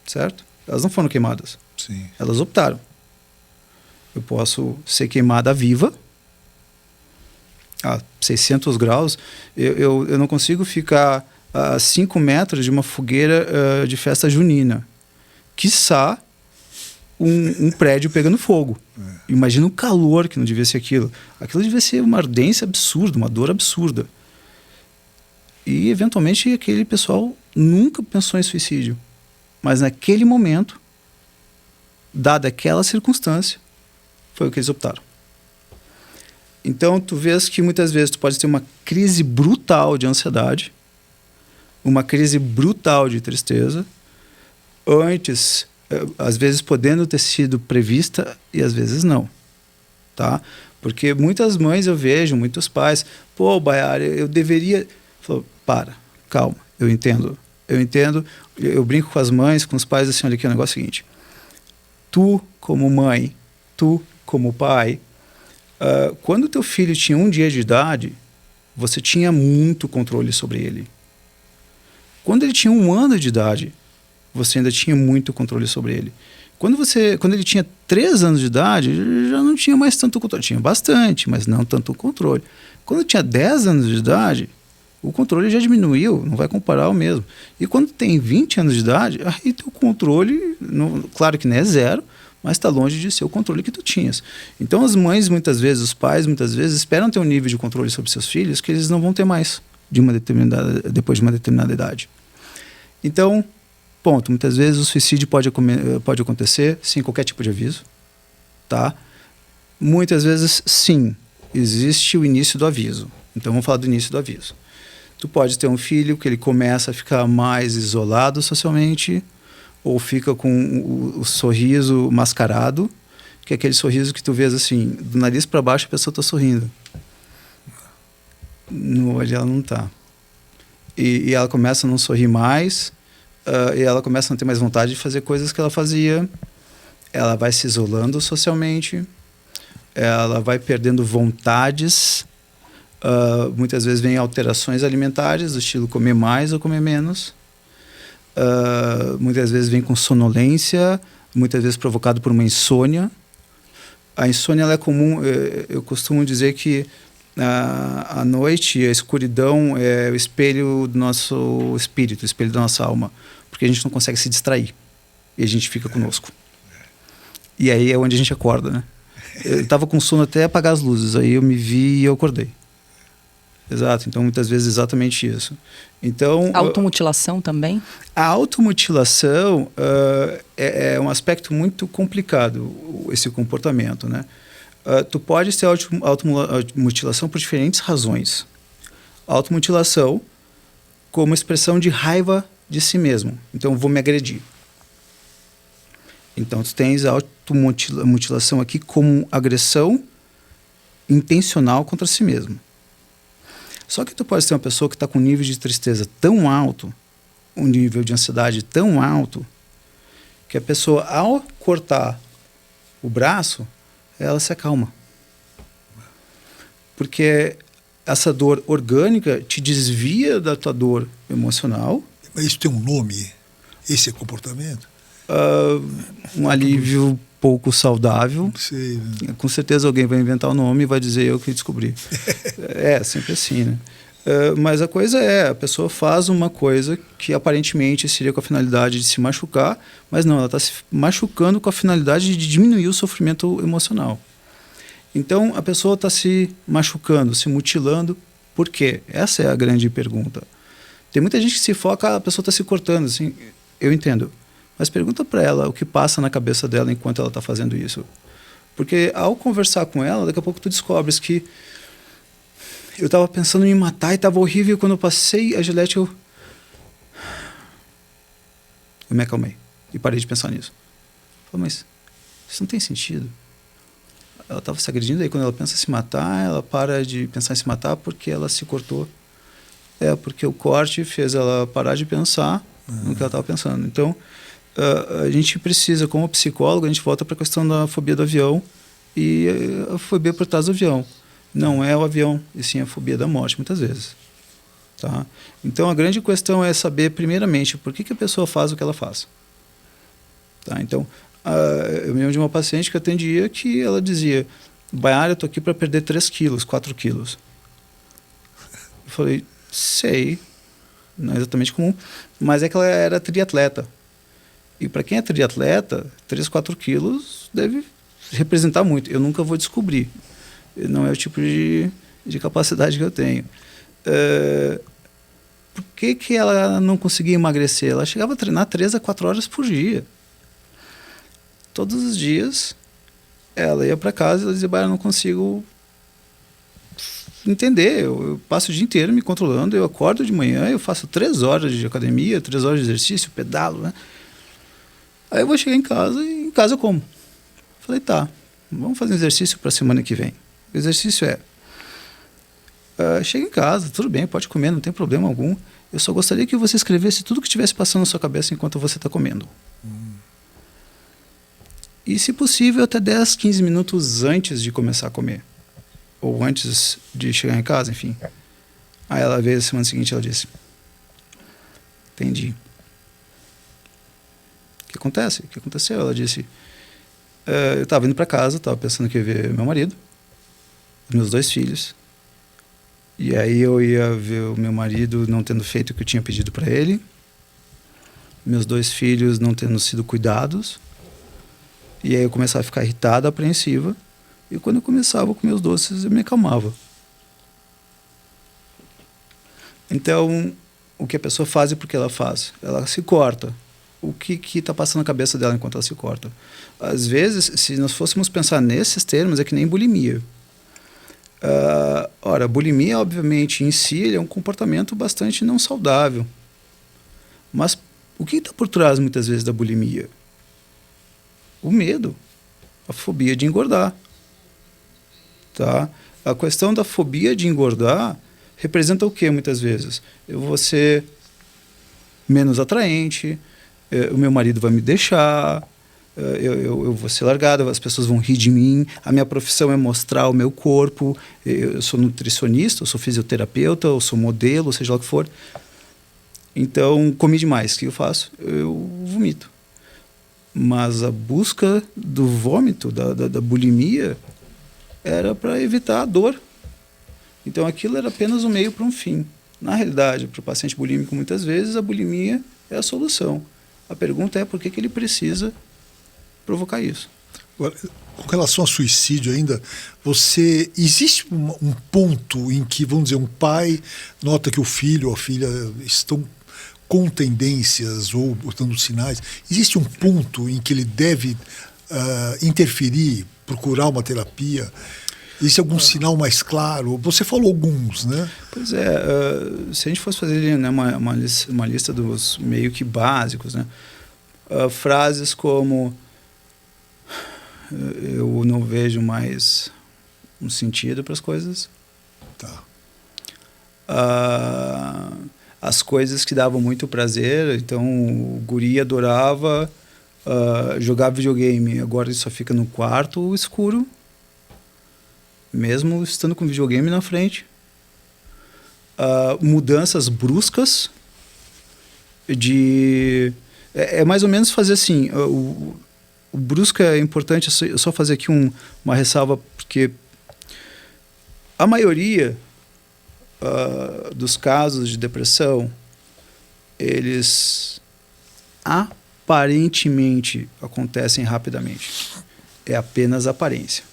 Certo? Elas não foram queimadas. Sim. Elas optaram. Eu posso ser queimada viva a 600 graus, eu não consigo ficar a 5 metros de uma fogueira de festa junina. Quiçá um prédio pegando fogo. Imagina o calor que não devia ser aquilo. Aquilo devia ser uma ardência absurda, uma dor absurda. E, eventualmente, aquele pessoal nunca pensou em suicídio. Mas, naquele momento, dada aquela circunstância, foi o que eles optaram. Então, tu vês que, muitas vezes, tu pode ter uma crise brutal de ansiedade, uma crise brutal de tristeza, antes, às vezes, podendo ter sido prevista e, às vezes, não. Tá? Porque muitas mães eu vejo, muitos pais, pô, Bayara, eu deveria... Falou, calma, eu entendo, eu brinco com as mães, com os pais, assim, olha aqui, o negócio é o seguinte, tu como mãe, tu como pai, quando teu filho tinha 1 dia de idade, você tinha muito controle sobre ele. Quando ele tinha 1 ano de idade, você ainda tinha muito controle sobre ele. Quando ele tinha 3 anos de idade, já não tinha mais tanto controle, tinha bastante, mas não tanto controle. Quando tinha 10 anos de idade, o controle já diminuiu, não vai comparar o mesmo. E quando tem 20 anos de idade, aí teu controle, claro que não é zero, mas está longe de ser o controle que tu tinhas. Então as mães muitas vezes, os pais muitas vezes esperam ter um nível de controle sobre seus filhos que eles não vão ter mais depois de uma determinada idade. Então, ponto, muitas vezes o suicídio pode acontecer sem qualquer tipo de aviso, tá? Muitas vezes, sim, existe o início do aviso. Então vamos falar do início do aviso. Tu pode ter um filho que ele começa a ficar mais isolado socialmente, ou fica com o sorriso mascarado, que é aquele sorriso que tu vês assim, do nariz para baixo a pessoa está sorrindo. No olho ela não está. E ela começa a não sorrir mais, e ela começa a não ter mais vontade de fazer coisas que ela fazia. Ela vai se isolando socialmente, ela vai perdendo vontades. Muitas vezes vem alterações alimentares, do estilo comer mais ou comer menos. Muitas vezes vem com sonolência, muitas vezes provocado por uma insônia. A insônia ela é comum, eu costumo dizer que à noite a escuridão é o espelho do nosso espírito, o espelho da nossa alma, porque a gente não consegue se distrair e a gente fica conosco. E aí é onde a gente acorda, né? Eu estava com sono até apagar as luzes, aí eu me vi e eu acordei. Exato, então muitas vezes exatamente isso. Então, automutilação também? A automutilação é um aspecto muito complicado, esse comportamento, né? Tu pode ter automutilação por diferentes razões. Automutilação como expressão de raiva de si mesmo. Então, vou me agredir. Então, tu tens a automutilação aqui como agressão intencional contra si mesmo. Só que tu pode ter uma pessoa que está com um nível de tristeza tão alto, um nível de ansiedade tão alto, que a pessoa, ao cortar o braço, ela se acalma. Porque essa dor orgânica te desvia da tua dor emocional. Mas isso tem um nome, esse comportamento? Um alívio pouco saudável. Sei, né? Com certeza alguém vai inventar o nome e vai dizer eu que descobri. É sempre assim, né? Mas a coisa a pessoa faz uma coisa que aparentemente seria com a finalidade de se machucar, mas não, ela está se machucando com a finalidade de diminuir o sofrimento emocional. Então a pessoa está se machucando, se mutilando, por quê? Essa é a grande pergunta. Tem muita gente que se foca, a pessoa está se cortando, assim, eu entendo. Mas pergunta para ela o que passa na cabeça dela enquanto ela está fazendo isso. Porque ao conversar com ela, daqui a pouco tu descobres que eu estava pensando em me matar e estava horrível. Quando eu passei a Gillette, eu me acalmei e parei de pensar nisso. Eu falei, mas isso não tem sentido. Ela estava se agredindo, aí quando ela pensa em se matar, ela para de pensar em se matar porque ela se cortou. Porque o corte fez ela parar de pensar no que ela estava pensando. Então, a gente precisa, como psicólogo, a gente volta para a questão da fobia do avião e a fobia por trás do avião. Não é o avião, e sim a fobia da morte, muitas vezes. Tá? Então, a grande questão é saber, primeiramente, por que a pessoa faz o que ela faz. Tá? Então, eu me lembro de uma paciente que eu atendia que ela dizia, Bayara, eu estou aqui para perder 3 quilos, 4 quilos. falei, sei, não é exatamente comum, mas é que ela era triatleta. E para quem é triatleta, 3, 4 quilos deve representar muito. Eu nunca vou descobrir. Não é o tipo de capacidade que eu tenho. Por que ela não conseguia emagrecer? Ela chegava a treinar 3 a 4 horas por dia. Todos os dias, ela ia para casa e ela dizia, eu não consigo entender. Eu passo o dia inteiro me controlando, eu acordo de manhã, eu faço 3 horas de academia, 3 horas de exercício, pedalo, né? Aí eu vou chegar em casa e em casa eu como. Falei, tá, vamos fazer um exercício para a semana que vem. O exercício chega em casa, tudo bem, pode comer, não tem problema algum. Eu só gostaria que você escrevesse tudo que estivesse passando na sua cabeça enquanto você está comendo. E, se possível, até 10, 15 minutos antes de começar a comer. Ou antes de chegar em casa, enfim. Aí ela veio na semana seguinte e ela disse, entendi. O que acontece? O que aconteceu? Ela disse, eu estava indo para casa, estava pensando que ia ver meu marido, meus 2 filhos. E aí eu ia ver o meu marido não tendo feito o que eu tinha pedido para ele, meus 2 filhos não tendo sido cuidados. E aí eu começava a ficar irritada, apreensiva. E quando eu começava a comer os doces, eu me acalmava. Então, o que a pessoa faz e por que ela faz? Ela se corta. O que está passando na cabeça dela enquanto ela se corta? Às vezes, se nós fôssemos pensar nesses termos, é que nem bulimia. Ora, a bulimia, obviamente, em si, ele é um comportamento bastante não saudável. Mas o que está por trás, muitas vezes, da bulimia? O medo, a fobia de engordar. Tá? A questão da fobia de engordar representa o que, muitas vezes? Eu vou ser menos atraente, o meu marido vai me deixar, eu vou ser largado, as pessoas vão rir de mim, a minha profissão é mostrar o meu corpo, eu sou nutricionista, eu sou fisioterapeuta, eu sou modelo, seja lá o que for. Então, comi demais, o que eu faço? Eu vomito. Mas a busca do vômito, da bulimia, era para evitar a dor. Então aquilo era apenas um meio para um fim. Na realidade, para o paciente bulímico, muitas vezes, a bulimia é a solução. A pergunta é por que ele precisa provocar isso. Agora, com relação ao suicídio ainda, existe um ponto em que, vamos dizer, um pai nota que o filho ou a filha estão com tendências ou dando sinais, existe um ponto em que ele deve interferir, procurar uma terapia? Existe algum sinal mais claro? Você falou alguns, né? Pois é, se a gente fosse fazer, né, uma lista dos meio que básicos, né? Frases como eu não vejo mais um sentido para as coisas. Tá. As coisas que davam muito prazer, então o guri adorava jogar videogame, agora ele só fica no quarto escuro, mesmo estando com videogame na frente. Mudanças bruscas é mais ou menos fazer assim, o brusco é importante, eu só fazer aqui uma ressalva, porque a maioria dos casos de depressão, eles aparentemente acontecem rapidamente. É apenas aparência.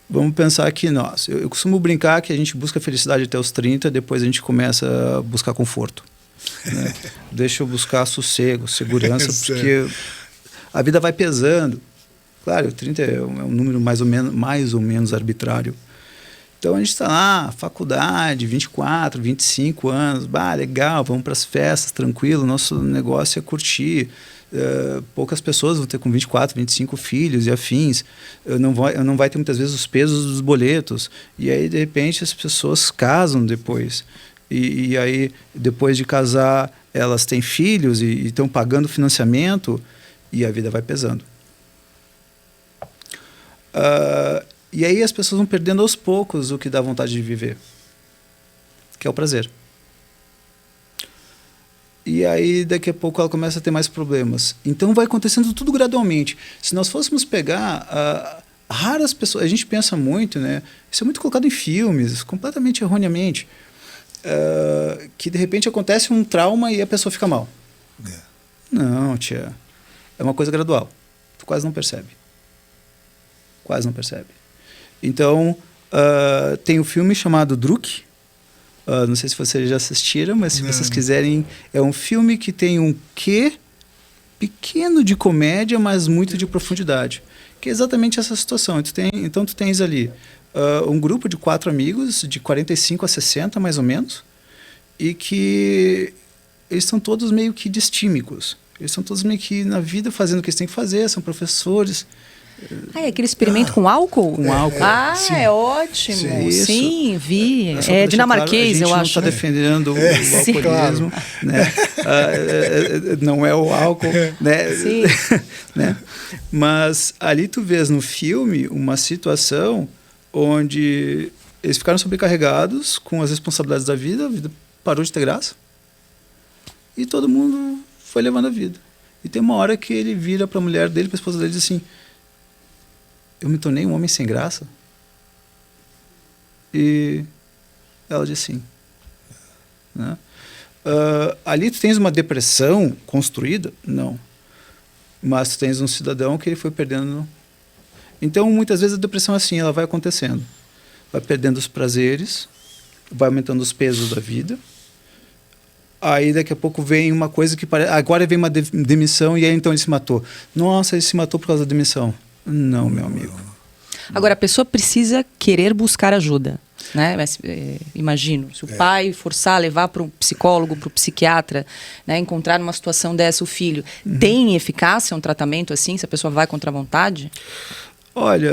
Vamos pensar aqui nós. Eu costumo brincar que a gente busca felicidade até os 30, depois a gente começa a buscar conforto. Né? Deixa eu buscar sossego, segurança, porque a vida vai pesando. Claro, 30 é um número mais ou menos arbitrário. Então a gente está lá, faculdade, 24, 25 anos, legal, vamos para as festas, tranquilo, nosso negócio é curtir. Poucas pessoas vão ter com 24, 25 filhos e afins, não vai ter muitas vezes os pesos dos boletos, e aí de repente as pessoas casam depois, e aí depois de casar elas têm filhos e estão pagando financiamento, e a vida vai pesando. E aí as pessoas vão perdendo aos poucos o que dá vontade de viver, que é o prazer. E aí, daqui a pouco, ela começa a ter mais problemas. Então, vai acontecendo tudo gradualmente. Se nós fôssemos pegar raras pessoas... A gente pensa muito, né? Isso é muito colocado em filmes, completamente erroneamente. Que, de repente, acontece um trauma e a pessoa fica mal. Não, tia. É uma coisa gradual. Tu quase não percebe. Quase não percebe. Então, tem um filme chamado Druk. Não sei se vocês já assistiram, mas se vocês quiserem... É um filme que tem um quê pequeno de comédia, mas muito de profundidade. Que é exatamente essa situação. Então, tu tens ali um grupo de 4 amigos, de 45 a 60, mais ou menos, e que eles são todos meio que distímicos. Eles estão todos meio que na vida fazendo o que eles têm que fazer, são professores. É aquele experimento com álcool? Com álcool. Sim. É ótimo. Sim, vi. É dinamarquês, claro, eu acho. A gente não está defendendo o alcoolismo. Claro. Né? Não é o álcool. Né? Sim. Né? Mas ali tu vês no filme uma situação onde eles ficaram sobrecarregados com as responsabilidades da vida, a vida parou de ter graça. E todo mundo foi levando a vida. E tem uma hora que ele vira para a mulher dele, para a esposa dele, e diz assim: eu me tornei um homem sem graça? E ela diz sim. Né? Ali tu tens uma depressão construída? Não. Mas tu tens um cidadão que ele foi perdendo. Então, muitas vezes a depressão é assim, ela vai acontecendo. Vai perdendo os prazeres, vai aumentando os pesos da vida. Aí daqui a pouco vem uma coisa que parece... Agora vem uma demissão e aí então ele se matou. Nossa, ele se matou por causa da demissão. Não, meu amigo. Agora, a pessoa precisa querer buscar ajuda, né? Mas, imagino, se o pai forçar, levar para um psicólogo, para o psiquiatra, né? Encontrar numa situação dessa o filho, tem eficácia um tratamento assim, se a pessoa vai contra a vontade? Olha,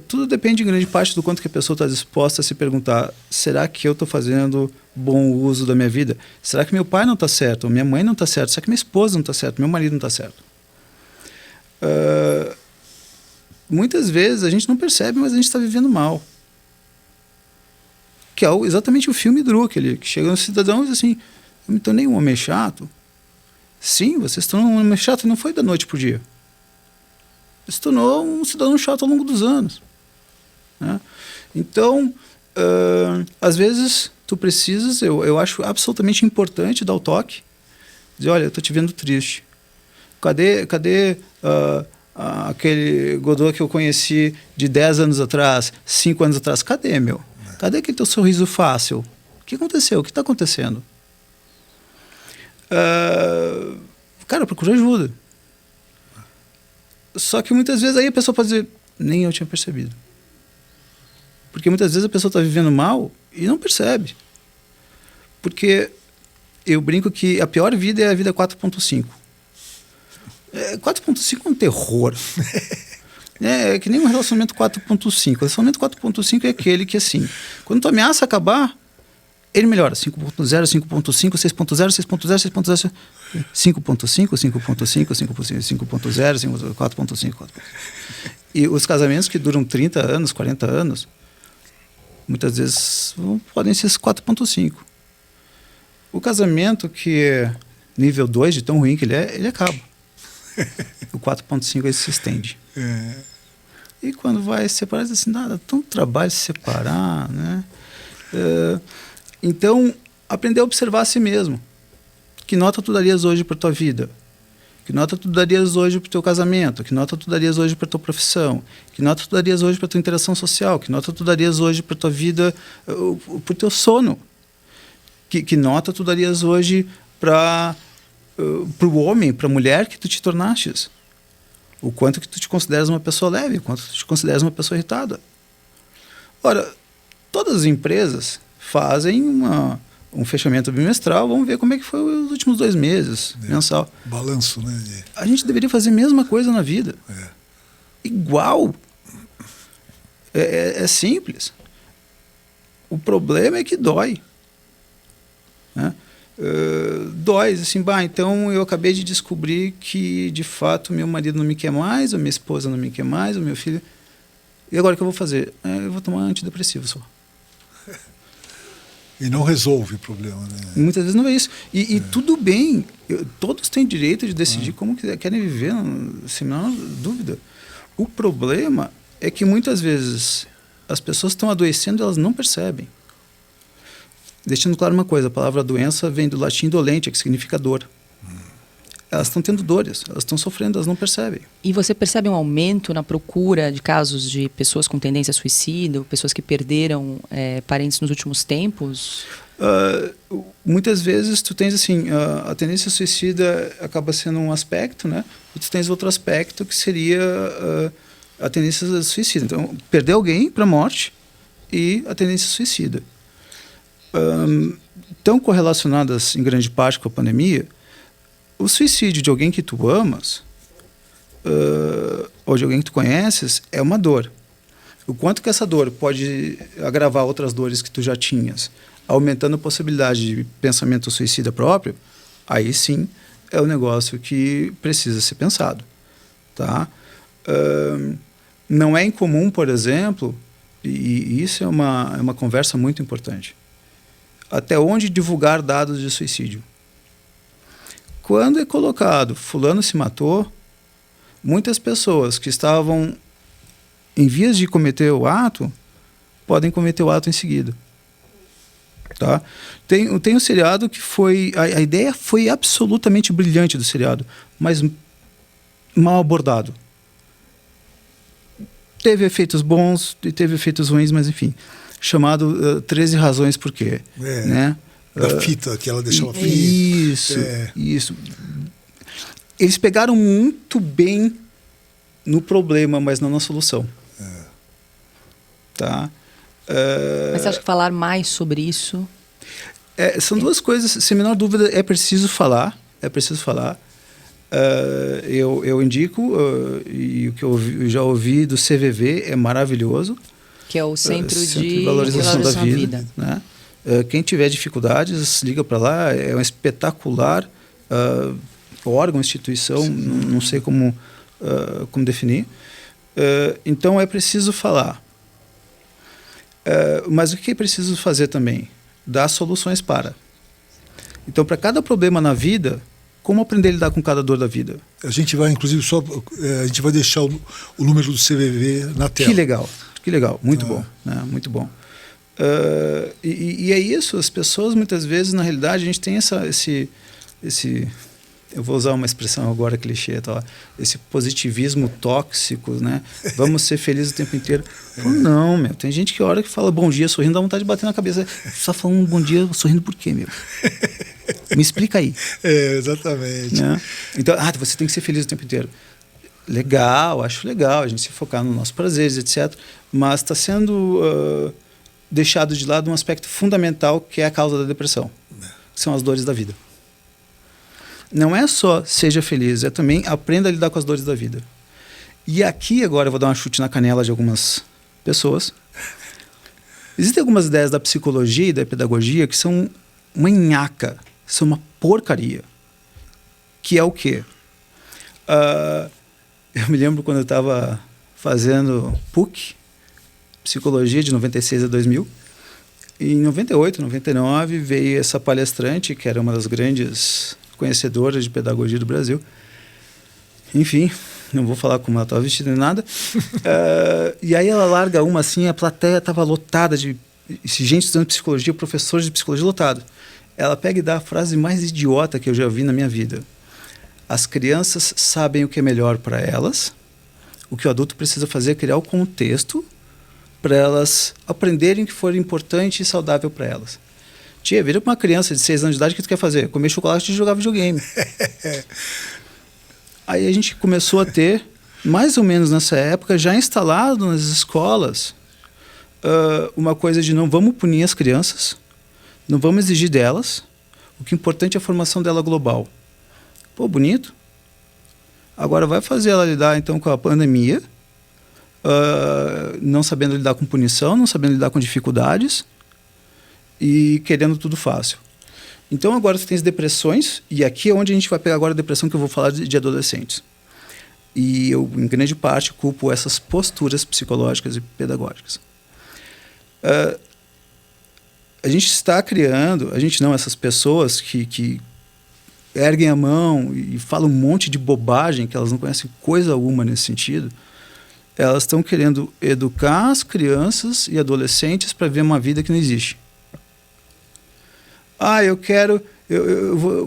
tudo depende em grande parte do quanto que a pessoa está disposta a se perguntar: será que eu estou fazendo bom uso da minha vida? Será que meu pai não está certo? Minha mãe não está certa? Será que minha esposa não está certa? Meu marido não está certo? Muitas vezes a gente não percebe, mas a gente está vivendo mal. Que é exatamente o filme Druk, que chega no cidadão e diz assim: eu me tornei um homem chato? Sim, você se tornou um homem chato, não foi da noite para o dia. Se tornou um cidadão chato ao longo dos anos. Né? Então, às vezes, tu precisas, eu acho absolutamente importante dar o toque, dizer: olha, eu estou te vendo triste. Cadê aquele Godot que eu conheci de 10 anos atrás, 5 anos atrás? Cadê, meu? Cadê aquele teu sorriso fácil? O que aconteceu? O que está acontecendo? Cara, procura ajuda. Só que muitas vezes aí a pessoa pode dizer: nem eu tinha percebido. Porque muitas vezes a pessoa está vivendo mal e não percebe. Porque eu brinco que a pior vida é a vida 4.5. 4.5 é um terror. É que nem um relacionamento 4.5. O relacionamento 4.5 é aquele que, assim, quando tu ameaça acabar, ele melhora. 5.0, 5.5, 6.0, 6.0, 6.0, 5.5, 5.5, 5.0, 4.5. E os casamentos que duram 30 anos, 40 anos, muitas vezes podem ser 4.5. O casamento que é nível 2, de tão ruim que ele acaba. O 4.5 ele se estende. E quando vai separar, diz assim: nada, tão trabalho se separar, né? Então, aprender a observar a si mesmo. Que nota tu darias hoje para tua vida? Que nota tu darias hoje para o teu casamento? Que nota tu darias hoje para tua profissão? Que nota tu darias hoje para tua interação social? Que nota tu darias hoje para tua vida, para o teu sono? Que nota tu darias hoje para o homem, para a mulher que tu te tornastes? O quanto que tu te consideras uma pessoa leve, o quanto tu te consideras uma pessoa irritada. Ora, todas as empresas fazem um fechamento bimestral, vamos ver como é que foi os últimos 2 meses, mensal. Balanço, né? A gente deveria fazer a mesma coisa na vida. Igual. É simples. O problema é que dói. Né? Dói, assim, então eu acabei de descobrir que, de fato, meu marido não me quer mais, a minha esposa não me quer mais, o meu filho... E agora o que eu vou fazer? Eu vou tomar antidepressivo só. E não resolve o problema, né? Muitas vezes não é isso. E tudo bem, todos têm direito de decidir como querem viver, sem a menor dúvida. O problema é que muitas vezes as pessoas estão adoecendo e elas não percebem. Deixando claro uma coisa, a palavra doença vem do latim dolente, que significa dor. Elas estão tendo dores, elas estão sofrendo, elas não percebem. E você percebe um aumento na procura de casos de pessoas com tendência a suicídio, pessoas que perderam parentes nos últimos tempos? Muitas vezes tu tens assim, a tendência suicida acaba sendo um aspecto, né? E tu tens outro aspecto que seria a tendência suicida. Então, perder alguém para a morte e a tendência suicida. Tão correlacionadas em grande parte com a pandemia, o suicídio de alguém que tu amas ou de alguém que tu conheces é uma dor. O quanto que essa dor pode agravar outras dores que tu já tinhas, aumentando a possibilidade de pensamento suicida próprio, aí sim é um negócio que precisa ser pensado. Tá? Não é incomum, por exemplo, e isso é uma conversa muito importante, até onde divulgar dados de suicídio. Quando é colocado fulano se matou, muitas pessoas que estavam em vias de cometer o ato podem cometer o ato em seguida. Tá? Tem um seriado que foi... A ideia foi absolutamente brilhante do seriado, mas mal abordado. Teve efeitos bons e teve efeitos ruins, mas enfim. Chamado 13 Razões Por Quê. Né? Da fita, que ela deixava fita. Isso. Eles pegaram muito bem no problema, mas não na solução. Tá? Mas você acha que falar mais sobre isso? São duas coisas, sem a menor dúvida, é preciso falar. Eu indico, e o que eu já ouvi do CVV é maravilhoso. Que é o Centro de Valorização da Vida. Né? Quem tiver dificuldades, liga para lá. É um espetacular órgão, instituição, não sei como definir. Então, é preciso falar. Mas o que é preciso fazer também? Dar soluções para. Então, para cada problema na vida, como aprender a lidar com cada dor da vida? A gente vai, inclusive, a gente vai deixar o número do CVV na tela. Que legal, muito bom, né? Muito bom. E é isso, as pessoas muitas vezes, na realidade, a gente tem esse eu vou usar uma expressão agora clichê, tá? Esse positivismo tóxico, né? Vamos ser felizes o tempo inteiro. Não, meu, tem gente que hora que fala bom dia sorrindo, dá vontade de bater na cabeça. Você está falando bom dia sorrindo por quê, meu? Me explica aí. Exatamente. Né? Então, você tem que ser feliz o tempo inteiro. Legal, acho legal a gente se focar nos nossos prazeres, etc. Mas está sendo deixado de lado um aspecto fundamental que é a causa da depressão, que são as dores da vida. Não é só seja feliz, é também aprenda a lidar com as dores da vida. E aqui agora eu vou dar um chute na canela de algumas pessoas. Existem algumas ideias da psicologia e da pedagogia que são uma nhaca, são uma porcaria. Que é o quê? Eu me lembro quando eu estava fazendo PUC, Psicologia, de 96 a 2000. E em 98, 99, veio essa palestrante, que era uma das grandes conhecedoras de pedagogia do Brasil. Enfim, não vou falar como ela estava vestida nem nada. E aí ela larga uma assim, a plateia estava lotada de gente estudando psicologia, professores de psicologia lotado. Ela pega e dá a frase mais idiota que eu já vi na minha vida. As crianças sabem o que é melhor para elas. O que o adulto precisa fazer é criar o contexto para elas aprenderem o que for importante e saudável para elas. Tia, vira para uma criança de 6 anos de idade, o que tu quer fazer? Comer chocolate e jogar videogame. Aí a gente começou a ter, mais ou menos nessa época, já instalado nas escolas, uma coisa de não vamos punir as crianças, não vamos exigir delas, o que é importante é a formação dela global. Pô, bonito. Agora vai fazer ela lidar então com a pandemia, não sabendo lidar com punição, não sabendo lidar com dificuldades e querendo tudo fácil. Então agora tu tens depressões, e aqui é onde a gente vai pegar agora a depressão que eu vou falar de adolescentes. E eu, em grande parte, culpo essas posturas psicológicas e pedagógicas. A gente está criando, essas pessoas que erguem a mão e falam um monte de bobagem, que elas não conhecem coisa alguma nesse sentido, Elas estão querendo educar as crianças e adolescentes para ver uma vida que não existe. Eu quero...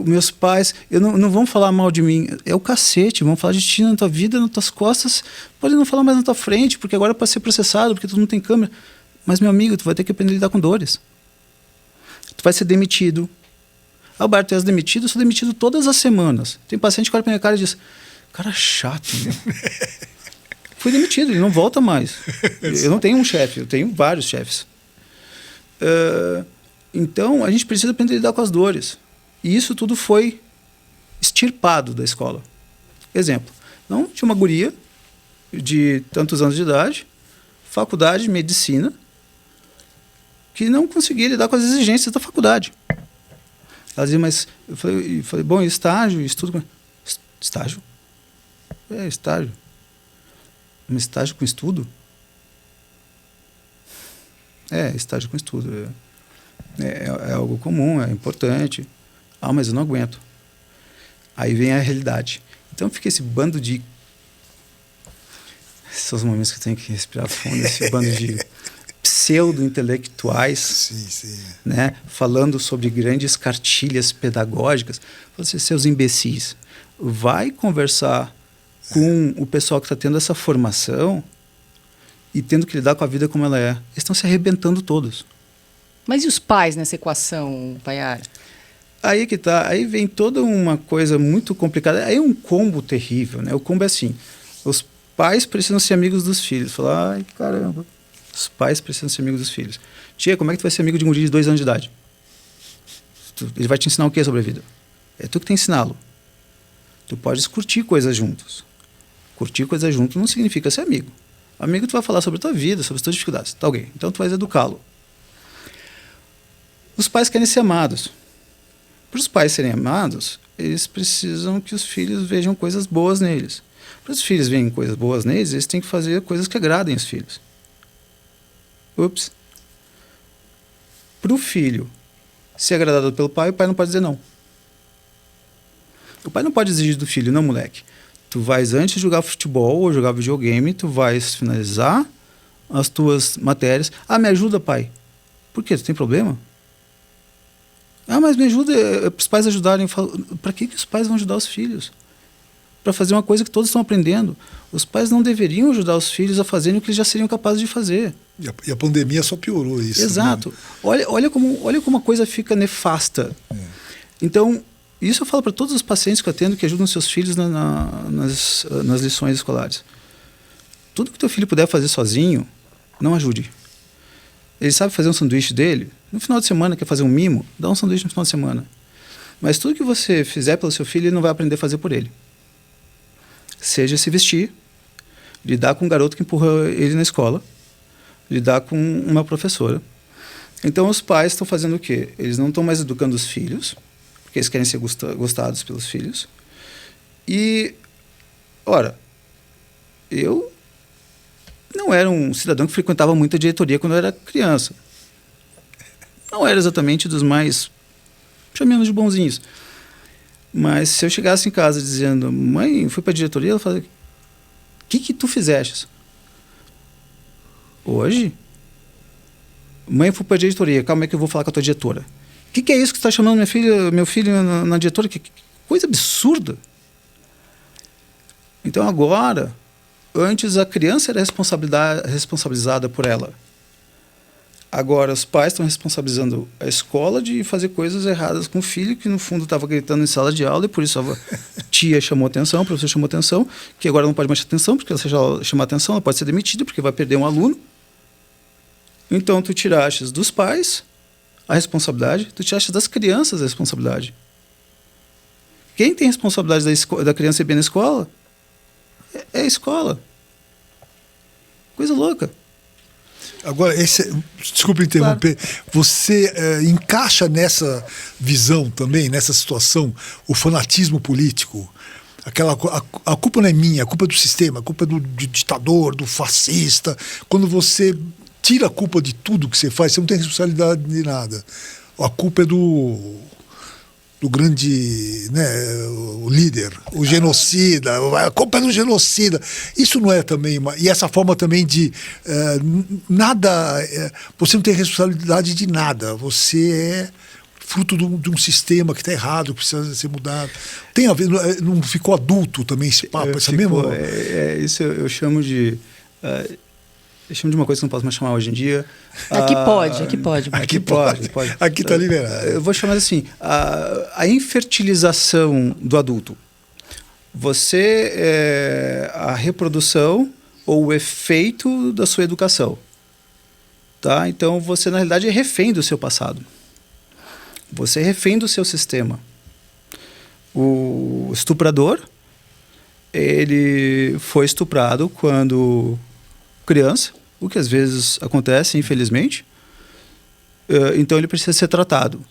meus pais... não vão falar mal de mim. É o cacete. Vão falar de ti na tua vida, nas tuas costas. Podem não falar mais na tua frente, porque agora pode ser processado, porque tu não tem câmera. Mas, meu amigo, tu vai ter que aprender a lidar com dores. Tu vai ser demitido. Alberto, tu és demitido? Eu sou demitido todas as semanas. Tem paciente que olha pra minha cara e diz, cara chato, meu. Fui demitido, ele não volta mais. Eu não tenho um chefe, eu tenho vários chefes. Então, a gente precisa aprender a lidar com as dores. E isso tudo foi extirpado da escola. Exemplo, não tinha uma guria de tantos anos de idade, faculdade de medicina, que não conseguia lidar com as exigências da faculdade. Ela dizia, mas... Eu falei bom, estágio, estudo... Estágio? Estágio. Um estágio com estudo? Estágio com estudo. É algo comum, é importante. Mas eu não aguento. Aí vem a realidade. Então fica esse bando de... Esses são os momentos que eu tenho que respirar fundo, esse bando de pseudo-intelectuais, né, falando sobre grandes cartilhas pedagógicas. Você, seus imbecis, vai conversar com o pessoal que está tendo essa formação e tendo que lidar com a vida como ela é. Eles estão se arrebentando todos. Mas e os pais nessa equação, Paiara? Aí que tá, aí vem toda uma coisa muito complicada. Aí é um combo terrível, né? O combo é assim, os pais precisam ser amigos dos filhos. Falar, ai, caramba, os pais precisam ser amigos dos filhos. Tia, como é que tu vai ser amigo de um guri de 2 anos de idade? Ele vai te ensinar o que sobre a vida? É tu que tem que ensiná-lo. Tu podes curtir coisas juntos. Curtir coisas juntos não significa ser amigo. Amigo, tu vai falar sobre a tua vida, sobre as tuas dificuldades. Tá, ok. Então tu vais educá-lo. Os pais querem ser amados. Para os pais serem amados, eles precisam que os filhos vejam coisas boas neles. Para os filhos verem coisas boas neles, eles têm que fazer coisas que agradem os filhos. Ups. Para o filho ser agradado pelo pai, o pai não pode dizer não. O pai não pode exigir do filho, não, moleque. Tu vais, antes de jogar futebol ou jogar videogame, tu vais finalizar as tuas matérias. Me ajuda, pai. Por quê? Tu tem problema? Mas me ajuda, para os pais ajudarem. Para que os pais vão ajudar os filhos? Para fazer uma coisa que todos estão aprendendo. Os pais não deveriam ajudar os filhos a fazerem o que eles já seriam capazes de fazer. E a pandemia só piorou isso. Exato. Né? Olha como a coisa fica nefasta. Então, isso eu falo para todos os pacientes que eu atendo que ajudam seus filhos nas lições escolares. Tudo que teu filho puder fazer sozinho, não ajude. Ele sabe fazer um sanduíche dele, no final de semana quer fazer um mimo, dá um sanduíche no final de semana. Mas tudo que você fizer pelo seu filho, ele não vai aprender a fazer por ele. Seja se vestir, lidar com um garoto que empurra ele na escola, lidar com uma professora. Então os pais estão fazendo o quê? Eles não estão mais educando os filhos, porque eles querem ser gostados pelos filhos. E, ora, eu não era um cidadão que frequentava muito a diretoria quando eu era criança. Não era exatamente dos mais, chamemos de bonzinhos. Mas se eu chegasse em casa dizendo, mãe, fui para a diretoria, ela fala, o que tu fizeste? Hoje? Mãe, fui para a diretoria, calma aí que eu vou falar com a tua diretora. O que é isso que você está chamando meu filho na diretora? Que coisa absurda. Então agora, antes a criança era responsabilizada por ela. Agora os pais estão responsabilizando a escola de fazer coisas erradas com o filho, que no fundo estava gritando em sala de aula, e por isso a tia chamou atenção, o professor chamou atenção, que agora não pode mais chamar atenção, porque se ela chamar atenção, ela pode ser demitida, porque vai perder um aluno. Então tu tiraste dos pais a responsabilidade, tu tiraste das crianças a responsabilidade. Quem tem responsabilidade da criança ir bem na escola é a escola. Coisa louca. Agora, desculpe interromper, claro. Você encaixa nessa visão também, nessa situação, o fanatismo político? A culpa não é minha, a culpa é do sistema, a culpa é do ditador, do fascista. Quando você tira a culpa de tudo que você faz, você não tem responsabilidade de nada. A culpa é do grande, né, o líder, o genocida, a culpa é do genocida. Isso não é também e essa forma também de nada, você não tem responsabilidade de nada, você é fruto de um sistema que está errado, que precisa ser mudado. Tem a ver, não ficou adulto também esse papo, essa mesma... Isso eu chamo de... eu chamo de uma coisa que não posso mais chamar hoje em dia. Aqui pode. Aqui pode. Aqui está liberado. Eu vou chamar assim, a infertilização do adulto. Você a reprodução ou o efeito da sua educação. Tá? Então, você, na realidade, é refém do seu passado. Você é refém do seu sistema. O estuprador, ele foi estuprado quando criança, o que às vezes acontece, infelizmente. Então, ele precisa ser tratado.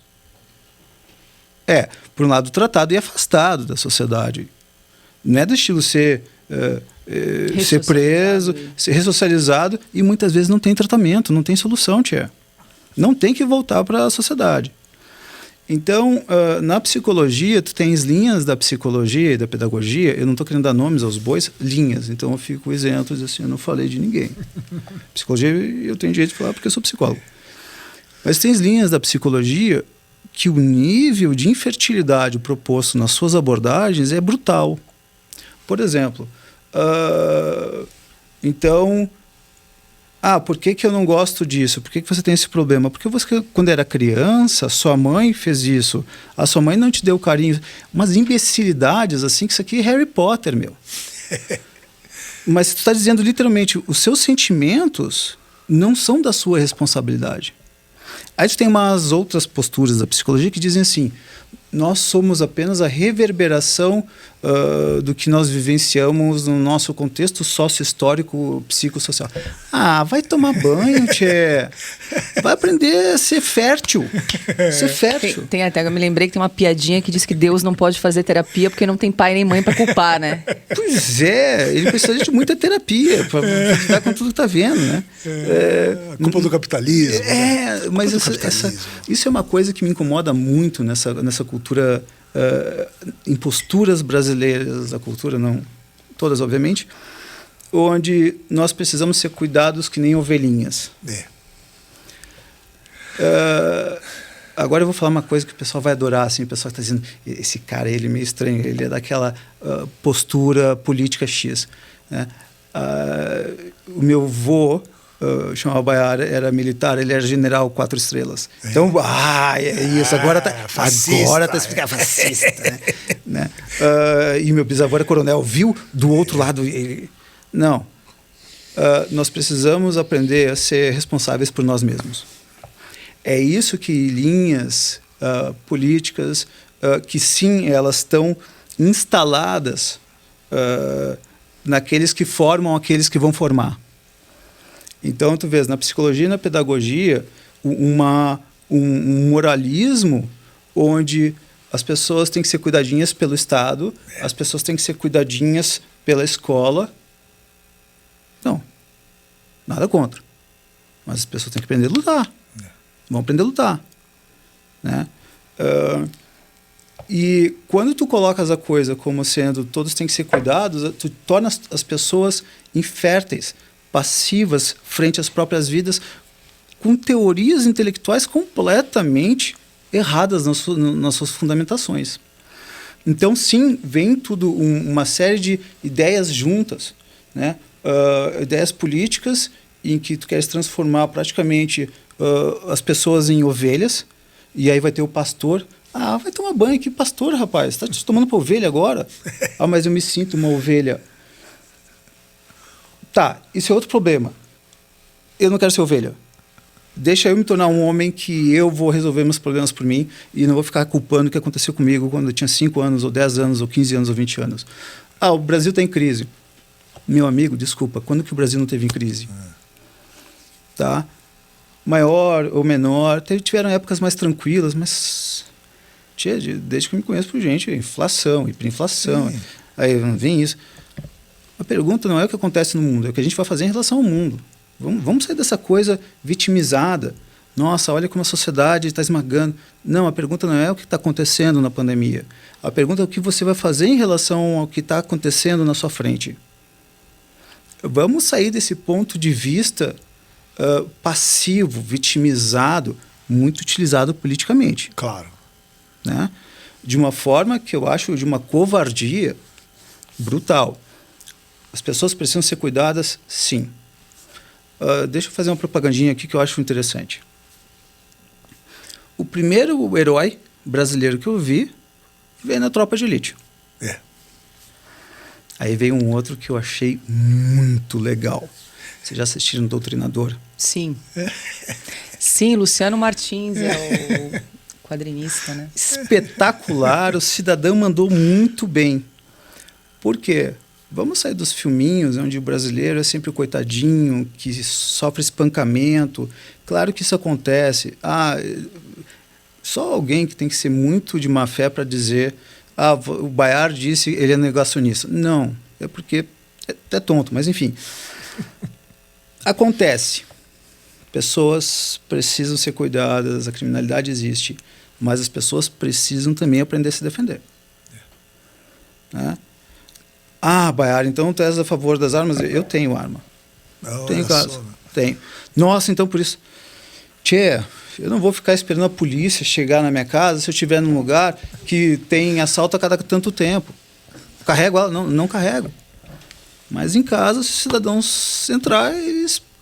Por um lado, tratado e afastado da sociedade. Não é do estilo ser preso, ser ressocializado, e muitas vezes não tem tratamento, não tem solução, tia. Não tem que voltar para a sociedade. Então, na psicologia, tu tens linhas da psicologia e da pedagogia, eu não estou querendo dar nomes aos bois, linhas, então eu fico isento, assim, eu não falei de ninguém. Psicologia, eu tenho direito de falar porque eu sou psicólogo. Mas tens linhas da psicologia que o nível de infertilidade proposto nas suas abordagens é brutal. Por exemplo, então... por que eu não gosto disso? Por que você tem esse problema? Porque você, quando era criança, sua mãe fez isso. A sua mãe não te deu carinho. Umas imbecilidades assim, que isso aqui é Harry Potter, meu. Mas tu está dizendo literalmente, os seus sentimentos não são da sua responsabilidade. Aí tu tem umas outras posturas da psicologia que dizem assim, nós somos apenas a reverberação do que nós vivenciamos no nosso contexto sócio-histórico, psicossocial. Vai tomar banho, tchê. Vai aprender a ser fértil. Ser fértil. Tem até, eu me lembrei que tem uma piadinha que diz que Deus não pode fazer terapia porque não tem pai nem mãe para culpar, né? Pois é, ele precisa de muita terapia para lidar com tudo que está vendo, né? A culpa do capitalismo. Mas isso é uma coisa que me incomoda muito nessa cultura, em posturas brasileiras da cultura, não todas, obviamente, onde nós precisamos ser cuidados que nem ovelhinhas. Agora eu vou falar uma coisa que o pessoal vai adorar, assim, o pessoal está dizendo, esse cara, ele é meio estranho, ele é daquela postura política X, né? O meu avô chamava Baiara, era militar, ele era general 4 estrelas. Então, é isso, agora tá explicando, fascista, né? E meu bisavô era coronel, viu do outro lado. Não. Nós precisamos aprender a ser responsáveis por nós mesmos. É isso que linhas políticas, que sim, elas estão instaladas naqueles que formam aqueles que vão formar. Então, tu vês, na psicologia e na pedagogia, um moralismo onde as pessoas têm que ser cuidadinhas pelo Estado, as pessoas têm que ser cuidadinhas pela escola. Não, nada contra. Mas as pessoas têm que aprender a lutar. Vão aprender a lutar. Né? E quando tu colocas a coisa como sendo todos têm que ser cuidados, tu torna as pessoas inférteis, passivas frente às próprias vidas, com teorias intelectuais completamente erradas nas suas fundamentações. Então, sim, vem tudo uma série de ideias juntas, né? Ideias políticas em que tu queres transformar praticamente as pessoas em ovelhas, e aí vai ter o pastor. Vai tomar banho, que pastor, rapaz? Está te tomando para ovelha agora? Mas eu me sinto uma ovelha. Tá, isso é outro problema. Eu não quero ser ovelha. Deixa eu me tornar um homem que eu vou resolver meus problemas por mim e não vou ficar culpando o que aconteceu comigo quando eu tinha 5 anos, ou 10 anos, ou 15 anos, ou 20 anos. O Brasil está em crise. Meu amigo, desculpa, quando que o Brasil não teve em crise? Tá? Maior ou menor, tiveram épocas mais tranquilas, mas desde que eu me conheço por gente, inflação, hiperinflação, aí vem isso. A pergunta não é o que acontece no mundo, é o que a gente vai fazer em relação ao mundo. Vamos sair dessa coisa vitimizada. Nossa, olha como a sociedade está esmagando. Não, a pergunta não é o que está acontecendo na pandemia. A pergunta é o que você vai fazer em relação ao que está acontecendo na sua frente. Vamos sair desse ponto de vista passivo, vitimizado, muito utilizado politicamente. Claro. Né? De uma forma que eu acho de uma covardia brutal. As pessoas precisam ser cuidadas, sim. Deixa eu fazer uma propagandinha aqui que eu acho interessante. O primeiro herói brasileiro que eu vi veio na Tropa de Elite. É. Aí veio um outro que eu achei muito legal. Vocês já assistiram Doutrinador? Sim. Sim, Luciano Martins é o quadrinista, né? Espetacular, o cidadão mandou muito bem. Por quê? Vamos sair dos filminhos onde o brasileiro é sempre o coitadinho, que sofre espancamento. Claro que isso acontece. Só alguém que tem que ser muito de má fé para dizer o Bayard disse ele é negacionista. Não, é porque é tonto, mas enfim. Acontece. Pessoas precisam ser cuidadas, a criminalidade existe, mas as pessoas precisam também aprender a se defender. Né? Bayard, então tu és a favor das armas? Eu tenho arma. Tenho casa. Tenho. Nossa, então por isso... Tchê, eu não vou ficar esperando a polícia chegar na minha casa se eu estiver num lugar que tem assalto a cada tanto tempo. Carrego ela? Não carrego. Mas em casa, se os cidadãos entrar,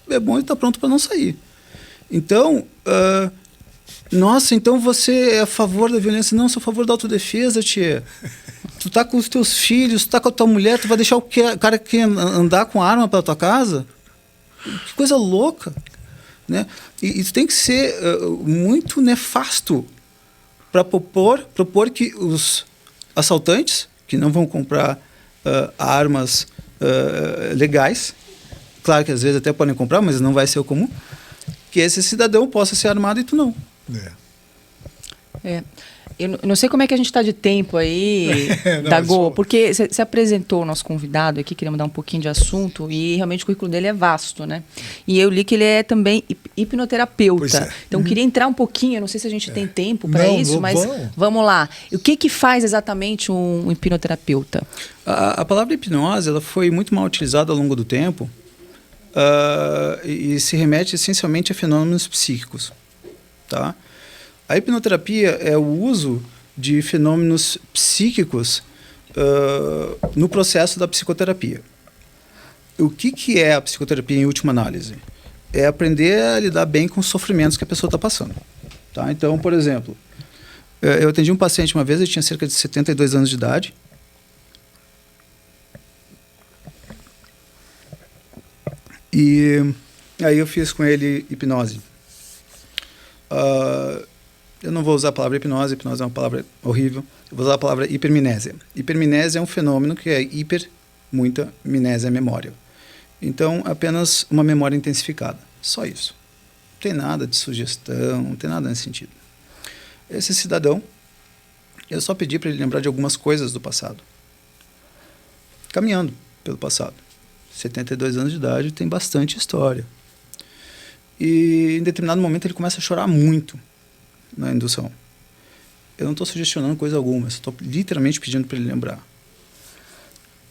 é bom ele estar pronto para não sair. Então, nossa, então você é a favor da violência? Não, sou a favor da autodefesa, tia. Tu tá com os teus filhos, tu tá com a tua mulher, tu vai deixar o cara que andar com arma pela tua casa? Que coisa louca. Né? E isso tem que ser muito nefasto para propor que os assaltantes, que não vão comprar armas legais, claro que às vezes até podem comprar, mas não vai ser o comum, que esse cidadão possa ser armado e tu não. Eu não sei como é que a gente está de tempo aí, Dagô, porque você apresentou o nosso convidado aqui, queria mudar um pouquinho de assunto, e realmente o currículo dele é vasto, né? E eu li que ele é também hipnoterapeuta. Então, queria entrar um pouquinho, eu não sei se a gente tem tempo para isso, mas vamos lá. E o que faz exatamente um hipnoterapeuta? A palavra hipnose ela foi muito mal utilizada ao longo do tempo e se remete essencialmente a fenômenos psíquicos, tá? A hipnoterapia é o uso de fenômenos psíquicos no processo da psicoterapia. O que é a psicoterapia em última análise? É aprender a lidar bem com os sofrimentos que a pessoa está passando. Tá? Então, por exemplo, eu atendi um paciente uma vez, ele tinha cerca de 72 anos de idade. E aí eu fiz com ele hipnose. Eu não vou usar a palavra hipnose é uma palavra horrível. Eu vou usar a palavra hipermnésia. Hipermnésia é um fenômeno que é muita, mnésia é memória. Então, apenas uma memória intensificada. Só isso. Não tem nada de sugestão, não tem nada nesse sentido. Esse cidadão, eu só pedi para ele lembrar de algumas coisas do passado. Caminhando pelo passado. 72 anos de idade, tem bastante história. E em determinado momento ele começa a chorar muito na indução. Eu não estou sugestionando coisa alguma, estou literalmente pedindo para ele lembrar.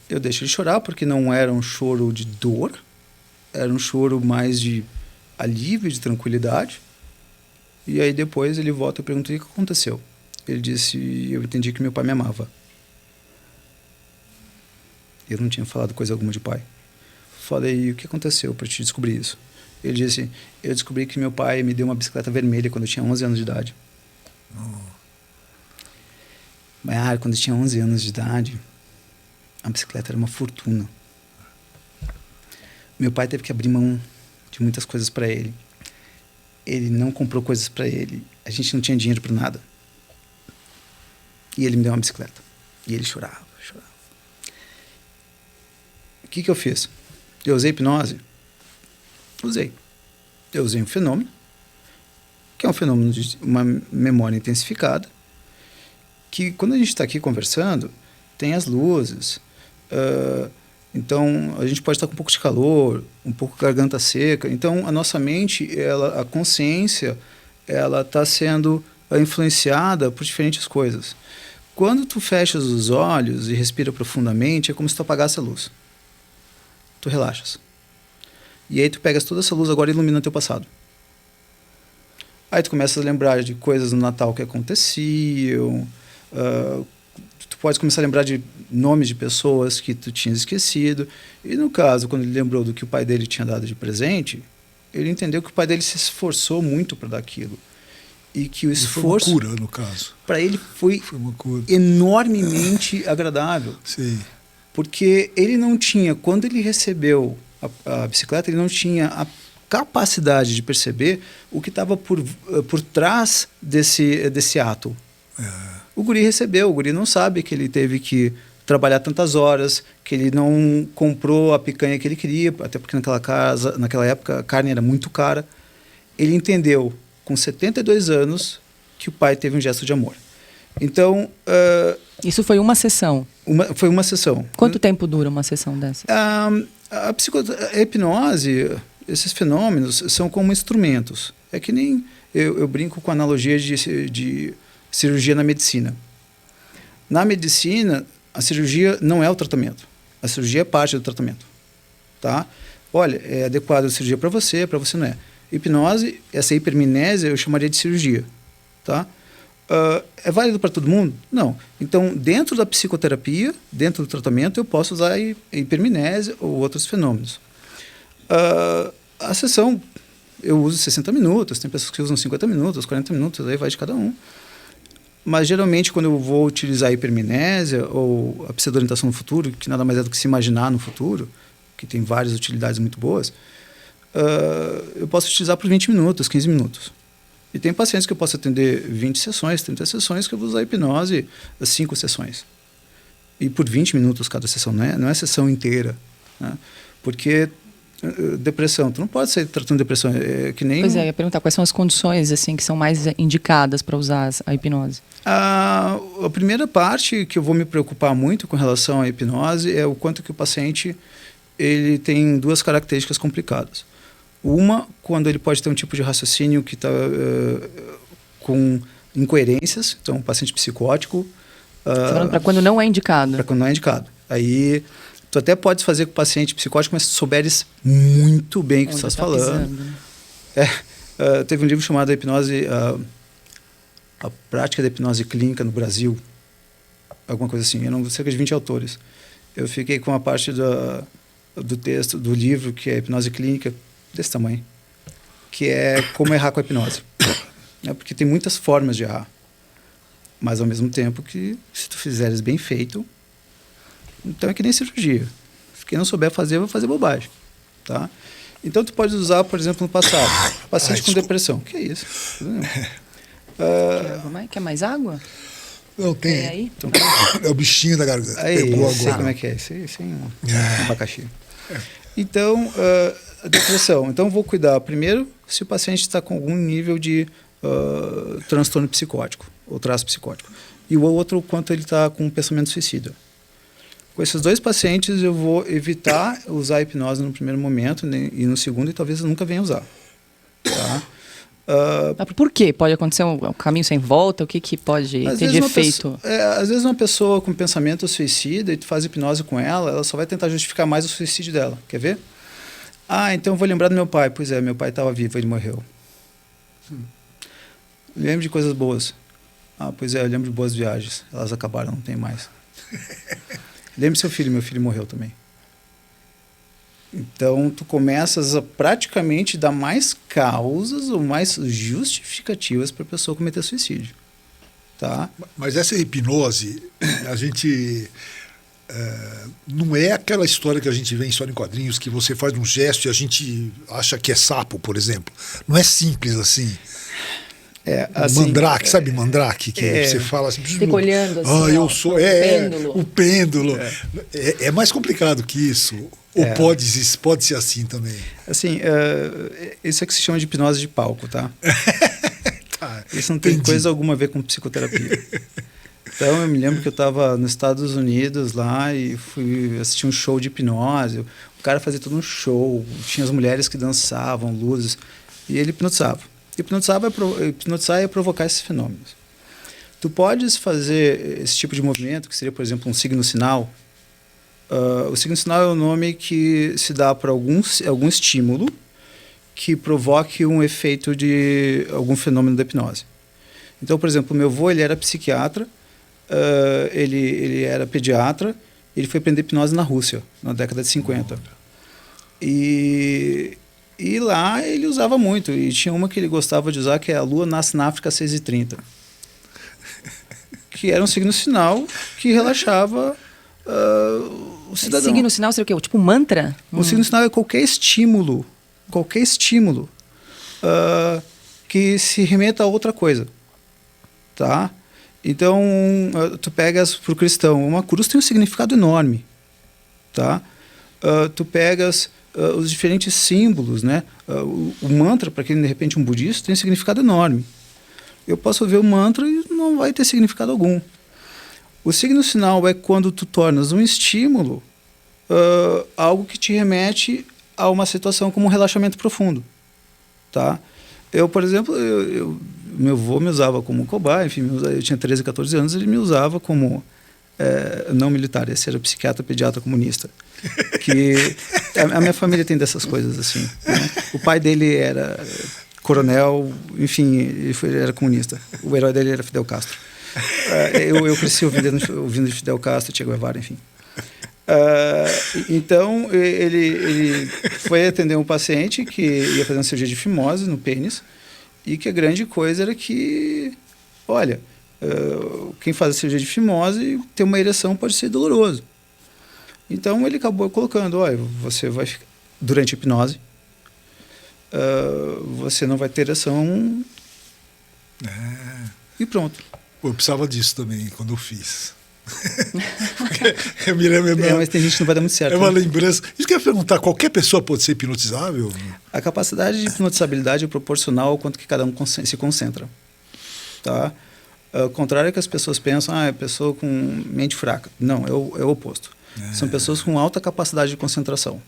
Eu deixo ele chorar porque não era um choro de dor, era um choro mais de alívio, de tranquilidade. E aí depois ele volta e pergunta: o que aconteceu? Ele disse: eu entendi que meu pai me amava. Eu não tinha falado coisa alguma de pai. Falei: o que aconteceu para te descobrir isso? Ele disse: eu descobri que meu pai me deu uma bicicleta vermelha quando eu tinha 11 anos de idade. Mas quando eu tinha 11 anos de idade, a bicicleta era uma fortuna. Meu pai teve que abrir mão de muitas coisas para ele. Ele não comprou coisas para ele. A gente não tinha dinheiro para nada. E ele me deu uma bicicleta. E ele chorava. O que eu fiz? Eu usei hipnose? Usei. Eu usei um fenômeno, que é um fenômeno de uma memória intensificada, que quando a gente está aqui conversando, tem as luzes, Então, a gente pode estar com um pouco de calor, um pouco de garganta seca. Então, a nossa mente, a consciência, ela está sendo influenciada por diferentes coisas. Quando tu fechas os olhos e respira profundamente, é como se tu apagasse a luz. Tu relaxas. E aí tu pegas toda essa luz agora e ilumina teu passado. Aí tu começa a lembrar de coisas no Natal que aconteciam. Tu pode começar a lembrar de nomes de pessoas que tu tinhas esquecido. E no caso, quando ele lembrou do que o pai dele tinha dado de presente, ele entendeu que o pai dele se esforçou muito para dar aquilo. E que o esforço... Foi uma cura, no caso. Para ele foi uma cura. Enormemente agradável. Sim. Porque ele não tinha, quando ele recebeu a bicicleta, ele não tinha a capacidade de perceber o que estava por trás desse ato. O guri recebeu, o guri não sabe que ele teve que trabalhar tantas horas, que ele não comprou a picanha que ele queria, até porque naquela época a carne era muito cara. Ele entendeu, com 72 anos, que o pai teve um gesto de amor. Então... Isso foi uma sessão? Foi uma sessão. Quanto tempo dura uma sessão dessa? A hipnose, esses fenômenos, são como instrumentos. É que nem... Eu brinco com a analogia de cirurgia na medicina. Na medicina, a cirurgia não é o tratamento. A cirurgia é parte do tratamento. Tá? Olha, é adequado a cirurgia para você não é. Hipnose, essa hipermnésia, eu chamaria de cirurgia. Tá? É válido para todo mundo? Não. Então, dentro da psicoterapia, dentro do tratamento, eu posso usar a hipermnésia ou outros fenômenos. A sessão, eu uso 60 minutos, tem pessoas que usam 50 minutos, 40 minutos, aí vai de cada um. Mas, geralmente, quando eu vou utilizar a hipermnésia ou a pseudo-orientação no futuro, que nada mais é do que se imaginar no futuro, que tem várias utilidades muito boas, eu posso utilizar por 20 minutos, 15 minutos. E tem pacientes que eu posso atender 20 sessões, 30 sessões, que eu vou usar a hipnose 5 sessões. E por 20 minutos cada sessão, não é sessão inteira. Né? Porque depressão, tu não pode sair tratando depressão, é que nem... Pois é, eu ia perguntar quais são as condições assim, que são mais indicadas para usar a hipnose. A primeira parte que eu vou me preocupar muito com relação à hipnose é o quanto que o paciente ele tem 2 características complicadas. Uma, quando ele pode ter um tipo de raciocínio que está com incoerências, então um paciente psicótico. Você está falando para quando não é indicado? Para quando não é indicado. Aí, tu até pode fazer com o paciente psicótico, mas se souberes muito bem o que tu estás falando. Pisando. Teve um livro chamado A Hipnose, a Prática da Hipnose Clínica no Brasil, alguma coisa assim, eram cerca de 20 autores. Eu fiquei com a parte do texto, do livro, que é a hipnose clínica, desse tamanho, que é como errar com a hipnose. Porque tem muitas formas de errar, mas ao mesmo tempo que, se tu fizeres bem feito, então é que nem cirurgia. Quem não souber fazer, vai fazer bobagem. Tá? Então tu pode usar, por exemplo, no passado, paciente com depressão. Que é isso? Quer mais água? Não tem. Aí? Então, é o bichinho da garganta. Aí, Pegou agora. sei como é que é. Sem abacaxi. Então, a depressão. Então, vou cuidar primeiro se o paciente está com algum nível de transtorno psicótico ou traço psicótico. E o outro, quanto ele está com um pensamento suicida. Com esses 2 pacientes, eu vou evitar usar a hipnose no primeiro momento, né, e no segundo, e talvez eu nunca venha usar. Tá? Por quê? Pode acontecer um caminho sem volta? O que pode ter de efeito? Às vezes uma pessoa com pensamento suicida e tu faz hipnose com ela só vai tentar justificar mais o suicídio dela. Quer ver? Então eu vou lembrar do meu pai. Pois é, meu pai estava vivo, ele morreu. Lembro de coisas boas. Pois é, eu lembro de boas viagens. Elas acabaram, não tem mais. Lembro do seu filho, meu filho morreu também. Então, tu começas a praticamente dar mais causas ou mais justificativas para a pessoa cometer suicídio. Tá? Mas essa hipnose, a gente... não é aquela história que a gente vê em história em quadrinhos, que você faz um gesto e a gente acha que é sapo, por exemplo. Não é simples assim. Assim, Mandrake, sabe Mandrake? Que você fala assim... Fica olhando assim, eu sou... o pêndulo. É mais complicado que isso. Ou pode ser assim também? Assim, isso é que se chama de hipnose de palco, tá? Tá, isso não tem entendi. coisa alguma a ver com psicoterapia. Então, eu me lembro que eu estava nos Estados Unidos lá e fui assistir um show de hipnose. O cara fazia todo um show, tinha as mulheres que dançavam, luzes, e ele hipnotizava. Hipnotizar é provocar esses fenômenos. Tu podes fazer esse tipo de movimento, que seria, por exemplo, um signo-sinal. O signo-sinal é o nome que se dá para algum estímulo que provoque um efeito de algum fenômeno da hipnose. Então, por exemplo, o meu avô, ele era psiquiatra, ele era pediatra, ele foi aprender hipnose na Rússia, na década de 50. E lá ele usava muito, e tinha uma que ele gostava de usar, que é a Lua nasce na África 6h30, que era um signo-sinal que relaxava o cidadão. Signo-sinal seria o quê? Tipo um mantra? O signo-sinal é qualquer estímulo que se remeta a outra coisa, tá? Então, tu pegas para o cristão, uma cruz tem um significado enorme, tá? Tu pegas os diferentes símbolos, né? O mantra, para quem de repente um budista, tem um significado enorme. Eu posso ver o mantra e não vai ter significado algum. O signo-sinal é quando tu tornas um estímulo algo que te remete a uma situação como um relaxamento profundo, tá? Eu, por exemplo, meu avô me usava como cobaia, enfim, eu tinha 13, 14 anos, ele me usava como não militar, esse era psiquiatra, pediatra comunista. Que a minha família tem dessas coisas assim, né? O pai dele era coronel, enfim, ele era comunista. O herói dele era Fidel Castro. Eu cresci ouvindo de Fidel Castro, Che Guevara, enfim. Então, ele foi atender um paciente que ia fazer uma cirurgia de fimose no pênis, e que a grande coisa era que, olha, quem faz a cirurgia de fimose, ter uma ereção pode ser doloroso. Então, ele acabou colocando, olha, você vai ficar, durante a hipnose, você não vai ter ereção, e pronto. Pô, eu precisava disso também, quando eu fiz. Eu me lembro, mas tem gente que não vai dar muito certo. É uma lembrança. Isso que eu ia perguntar, qualquer pessoa pode ser hipnotizável? A capacidade de hipnotizabilidade é proporcional ao quanto que cada um se concentra. Tá? Ao contrário que as pessoas pensam, é pessoa com mente fraca. Não, é o oposto. São pessoas com alta capacidade de concentração.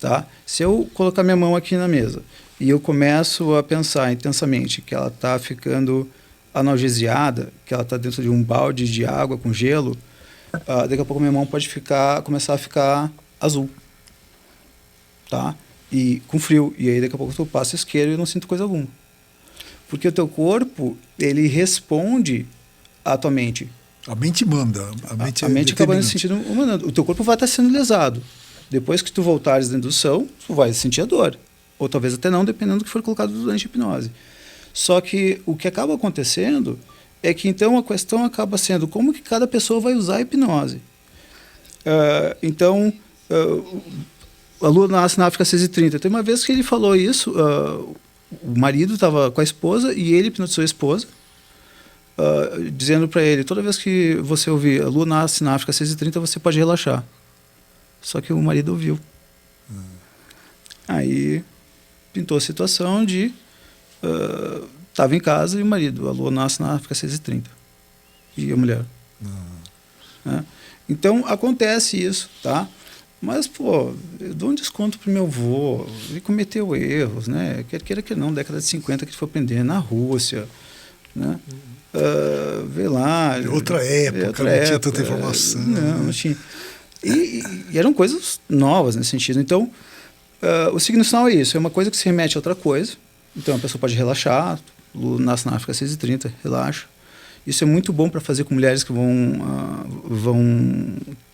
Tá? Se eu colocar minha mão aqui na mesa e eu começo a pensar intensamente que ela está ficando analgesiada, que ela está dentro de um balde de água com gelo, daqui a pouco minha mão pode começar a ficar azul, tá? E com frio, e aí daqui a pouco tu passa isqueiro e eu não sinto coisa alguma, porque o teu corpo, ele responde à tua mente. A mente manda. A mente acaba nesse sentido mandando. O teu corpo vai estar sendo lesado. Depois que tu voltares da indução, tu vai sentir a dor, ou talvez até não, dependendo do que for colocado durante a hipnose. Só que o que acaba acontecendo é que, então, a questão acaba sendo como que cada pessoa vai usar a hipnose. Então, a Lua nasce na África 6h30. Tem uma vez que ele falou isso, o marido estava com a esposa e ele hipnotizou a esposa, dizendo para ele, toda vez que você ouvir a Lua nasce na África 6h30, você pode relaxar. Só que o marido ouviu. Aí pintou a situação de... estava em casa e o marido, a Lua nasce na África 6h30. E a mulher. Né? Então, acontece isso, tá? Mas, pô, eu dou um desconto pro meu avô, ele cometeu erros, né? Quer queira que não, década de 50 que ele foi aprender na Rússia, né? Vê lá... Outra época, não tinha tanta informação. Não tinha. E eram coisas novas nesse sentido. Então, o signo-sinal é isso, é uma coisa que se remete a outra coisa. Então, a pessoa pode relaxar, nasce na África 6h30, relaxa. Isso é muito bom para fazer com mulheres que vão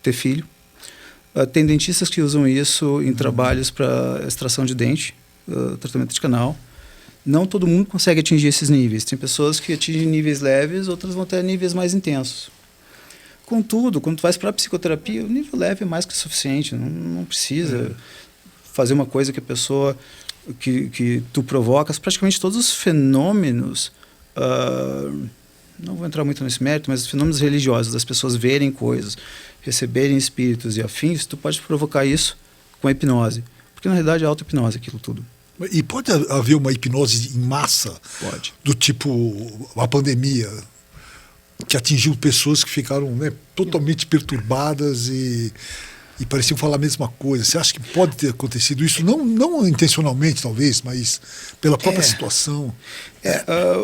ter filho. Tem dentistas que usam isso em trabalhos para extração de dente, tratamento de canal. Não todo mundo consegue atingir esses níveis. Tem pessoas que atingem níveis leves, outras vão ter níveis mais intensos. Contudo, quando tu vais para a psicoterapia, o nível leve é mais que suficiente. Não precisa fazer uma coisa que a pessoa... que tu provocas, praticamente todos os fenômenos, não vou entrar muito nesse mérito, mas os fenômenos religiosos, das pessoas verem coisas, receberem espíritos e afins, tu pode provocar isso com a hipnose. Porque na realidade é auto-hipnose aquilo tudo. E pode haver uma hipnose em massa? Pode. Do tipo a pandemia? que atingiu pessoas que ficaram, né, totalmente perturbadas e pareciam falar a mesma coisa. Você acha que pode ter acontecido isso? Não intencionalmente, talvez, mas pela própria situação.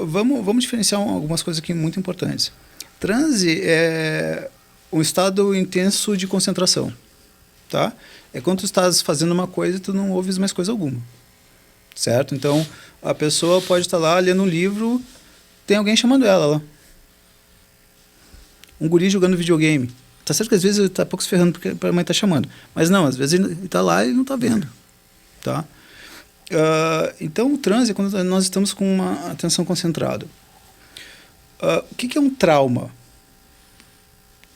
Vamos diferenciar algumas coisas aqui muito importantes. Transe é um estado intenso de concentração. Tá? É quando tu estás fazendo uma coisa e tu não ouves mais coisa alguma. Certo? Então, a pessoa pode estar lá lendo um livro, tem alguém chamando ela lá. Um guri jogando videogame. Tá certo que às vezes ele tá pouco se ferrando porque a mãe tá chamando. Mas não, às vezes ele tá lá e não tá vendo. Tá? Então, o transe é quando nós estamos com uma atenção concentrada. O que é um trauma?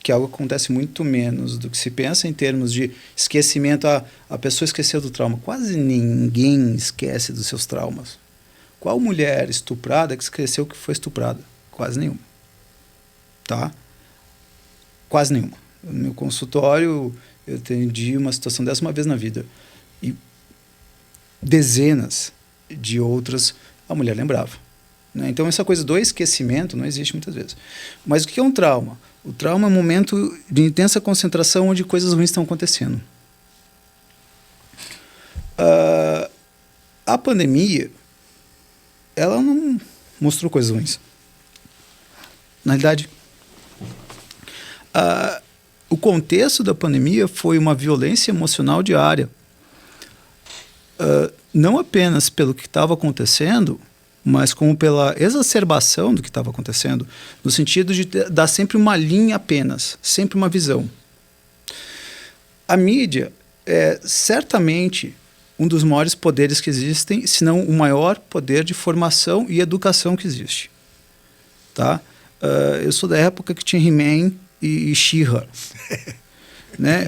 Que é algo que acontece muito menos do que se pensa em termos de esquecimento. A pessoa esqueceu do trauma. Quase ninguém esquece dos seus traumas. Qual mulher estuprada que esqueceu que foi estuprada? Quase nenhuma. Tá? Quase nenhuma. No meu consultório, eu atendi uma situação dessa uma vez na vida. E dezenas de outras a mulher lembrava. Né? Então, essa coisa do esquecimento não existe muitas vezes. Mas o que é um trauma? O trauma é um momento de intensa concentração onde coisas ruins estão acontecendo. A pandemia, ela não mostrou coisas ruins. Na realidade, o contexto da pandemia foi uma violência emocional diária. Não apenas pelo que estava acontecendo, mas como pela exacerbação do que estava acontecendo, no sentido de dar sempre uma linha apenas, sempre uma visão. A mídia é certamente um dos maiores poderes que existem, se não o maior poder de formação e educação que existe. Tá? Eu sou da época que tinha He-Man e She-Ra. Né?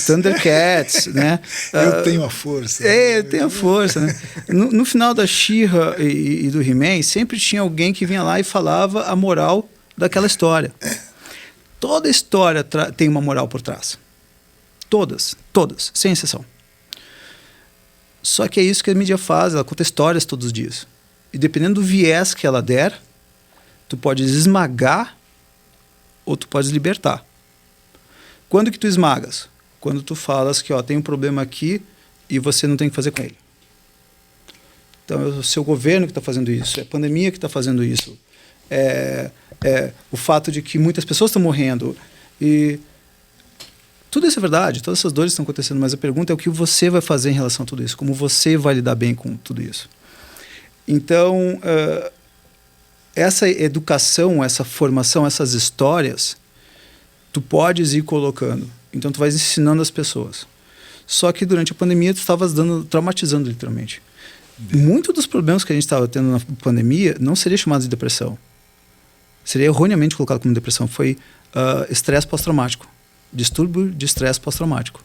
Thundercats, né? Eu tenho a força. Eu tenho a força, né? No final da She-Ra e do He-Man, sempre tinha alguém que vinha lá e falava a moral daquela história. Toda história tem uma moral por trás. Todas, sem exceção. Só que é isso que a mídia faz, ela conta histórias todos os dias. E dependendo do viés que ela der, tu pode esmagar ou tu pode libertar. Quando que tu esmagas? Quando tu falas que tem um problema aqui e você não tem o que fazer com ele. Então, é o seu governo que está fazendo isso, é a pandemia que está fazendo isso, é o fato de que muitas pessoas estão morrendo. E tudo isso é verdade, todas essas dores estão acontecendo, mas a pergunta é o que você vai fazer em relação a tudo isso, como você vai lidar bem com tudo isso. Então, essa educação, essa formação, essas histórias, tu podes ir colocando. Então, tu vais ensinando as pessoas. Só que durante a pandemia, tu estavas traumatizando literalmente. Muitos dos problemas que a gente estava tendo na pandemia não seria chamado de depressão. Seria erroneamente colocado como depressão. Foi estresse pós-traumático. Distúrbio de estresse pós-traumático.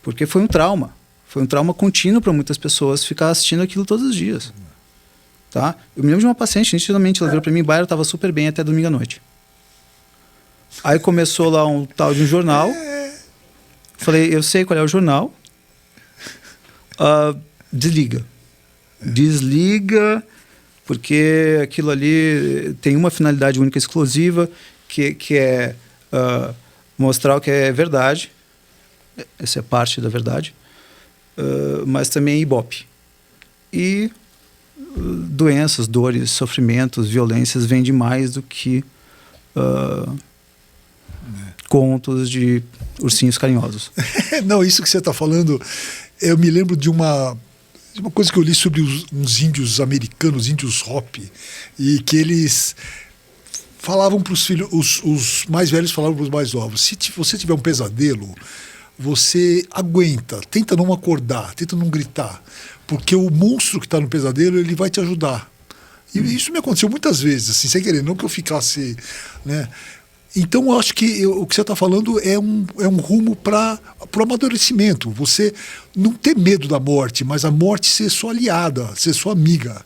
Porque foi um trauma. Foi um trauma contínuo para muitas pessoas ficar assistindo aquilo todos os dias. Tá? Eu me lembro de uma paciente, nitidamente, ela virou para mim, Baira, estava super bem até domingo à noite. Aí começou lá um tal de um jornal. Falei, eu sei qual é o jornal. Desliga. Desliga, porque aquilo ali tem uma finalidade única, exclusiva, que é mostrar o que é verdade. Essa é parte da verdade. Mas também Ibope. E doenças, dores, sofrimentos, violências vêm demais do que contos de ursinhos carinhosos. Não, isso que você está falando, eu me lembro de uma coisa que eu li sobre uns índios americanos, índios Hopi, e que eles falavam para os filhos, os mais velhos falavam para os mais novos, se você tiver um pesadelo, você aguenta, tenta não acordar, tenta não gritar, porque o monstro que está no pesadelo, ele vai te ajudar. E isso me aconteceu muitas vezes, assim, sem querer, não que eu ficasse, né? Então, eu acho que o que você está falando é um rumo para o amadurecimento. Você não ter medo da morte, mas a morte ser sua aliada, ser sua amiga.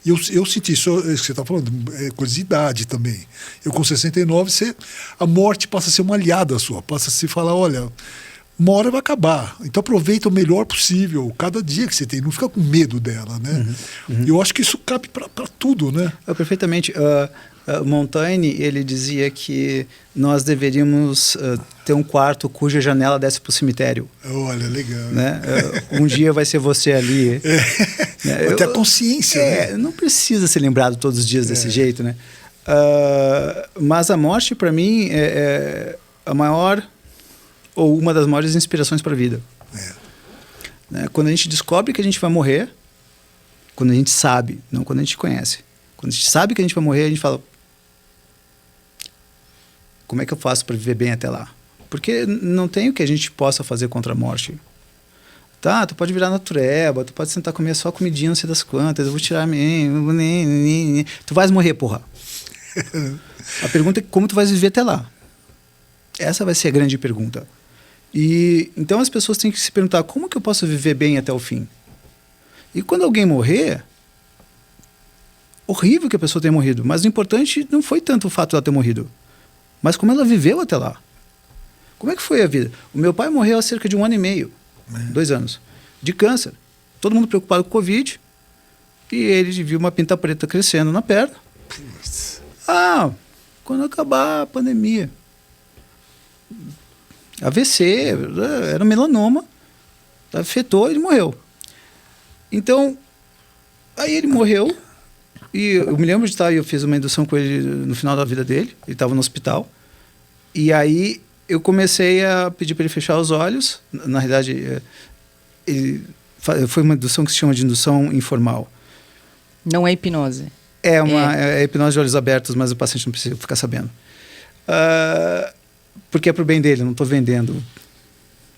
E eu senti isso que você está falando, é coisa de idade também. Eu com 69, a morte passa a ser uma aliada sua, passa a se falar, olha, uma hora vai acabar. Então aproveita o melhor possível cada dia que você tem, não fica com medo dela, né? Eu acho que isso cabe para tudo, né? Perfeitamente. Montaigne, ele dizia que nós deveríamos ter um quarto cuja janela desce para o cemitério. Olha, legal. Né? Um dia vai ser você ali. Né? Ter a consciência. Né? Não precisa ser lembrado todos os dias desse jeito, né? Mas a morte, para mim, é a maior ou uma das maiores inspirações para a vida. Né? Quando a gente descobre que a gente vai morrer, quando a gente sabe, não quando a gente conhece. Quando a gente sabe que a gente vai morrer, a gente fala: como é que eu faço para viver bem até lá? Porque não tem o que a gente possa fazer contra a morte. Tá, tu pode virar natureba, tu pode sentar comer só comidinha, não sei das quantas, eu vou tirar... Tu vais morrer, porra. A pergunta é como tu vais viver até lá. Essa vai ser a grande pergunta. E então as pessoas têm que se perguntar: como que eu posso viver bem até o fim? E quando alguém morrer, horrível que a pessoa tenha morrido, mas o importante não foi tanto o fato de ela ter morrido, mas como ela viveu até lá. Como é que foi a vida? O meu pai morreu há cerca de 1 ano e meio, 2 anos, de câncer. Todo mundo preocupado com o Covid, e ele viu uma pinta preta crescendo na perna. Quando acabar a pandemia, AVC, era melanoma, afetou, ele morreu. Então, aí ele morreu, e eu me lembro de estar, eu fiz uma indução com ele no final da vida dele, ele estava no hospital, e aí eu comecei a pedir para ele fechar os olhos. Na realidade, foi uma indução que se chama de indução informal. Não é hipnose. É hipnose de olhos abertos, mas o paciente não precisa ficar sabendo. Porque é para o bem dele, eu não estou vendendo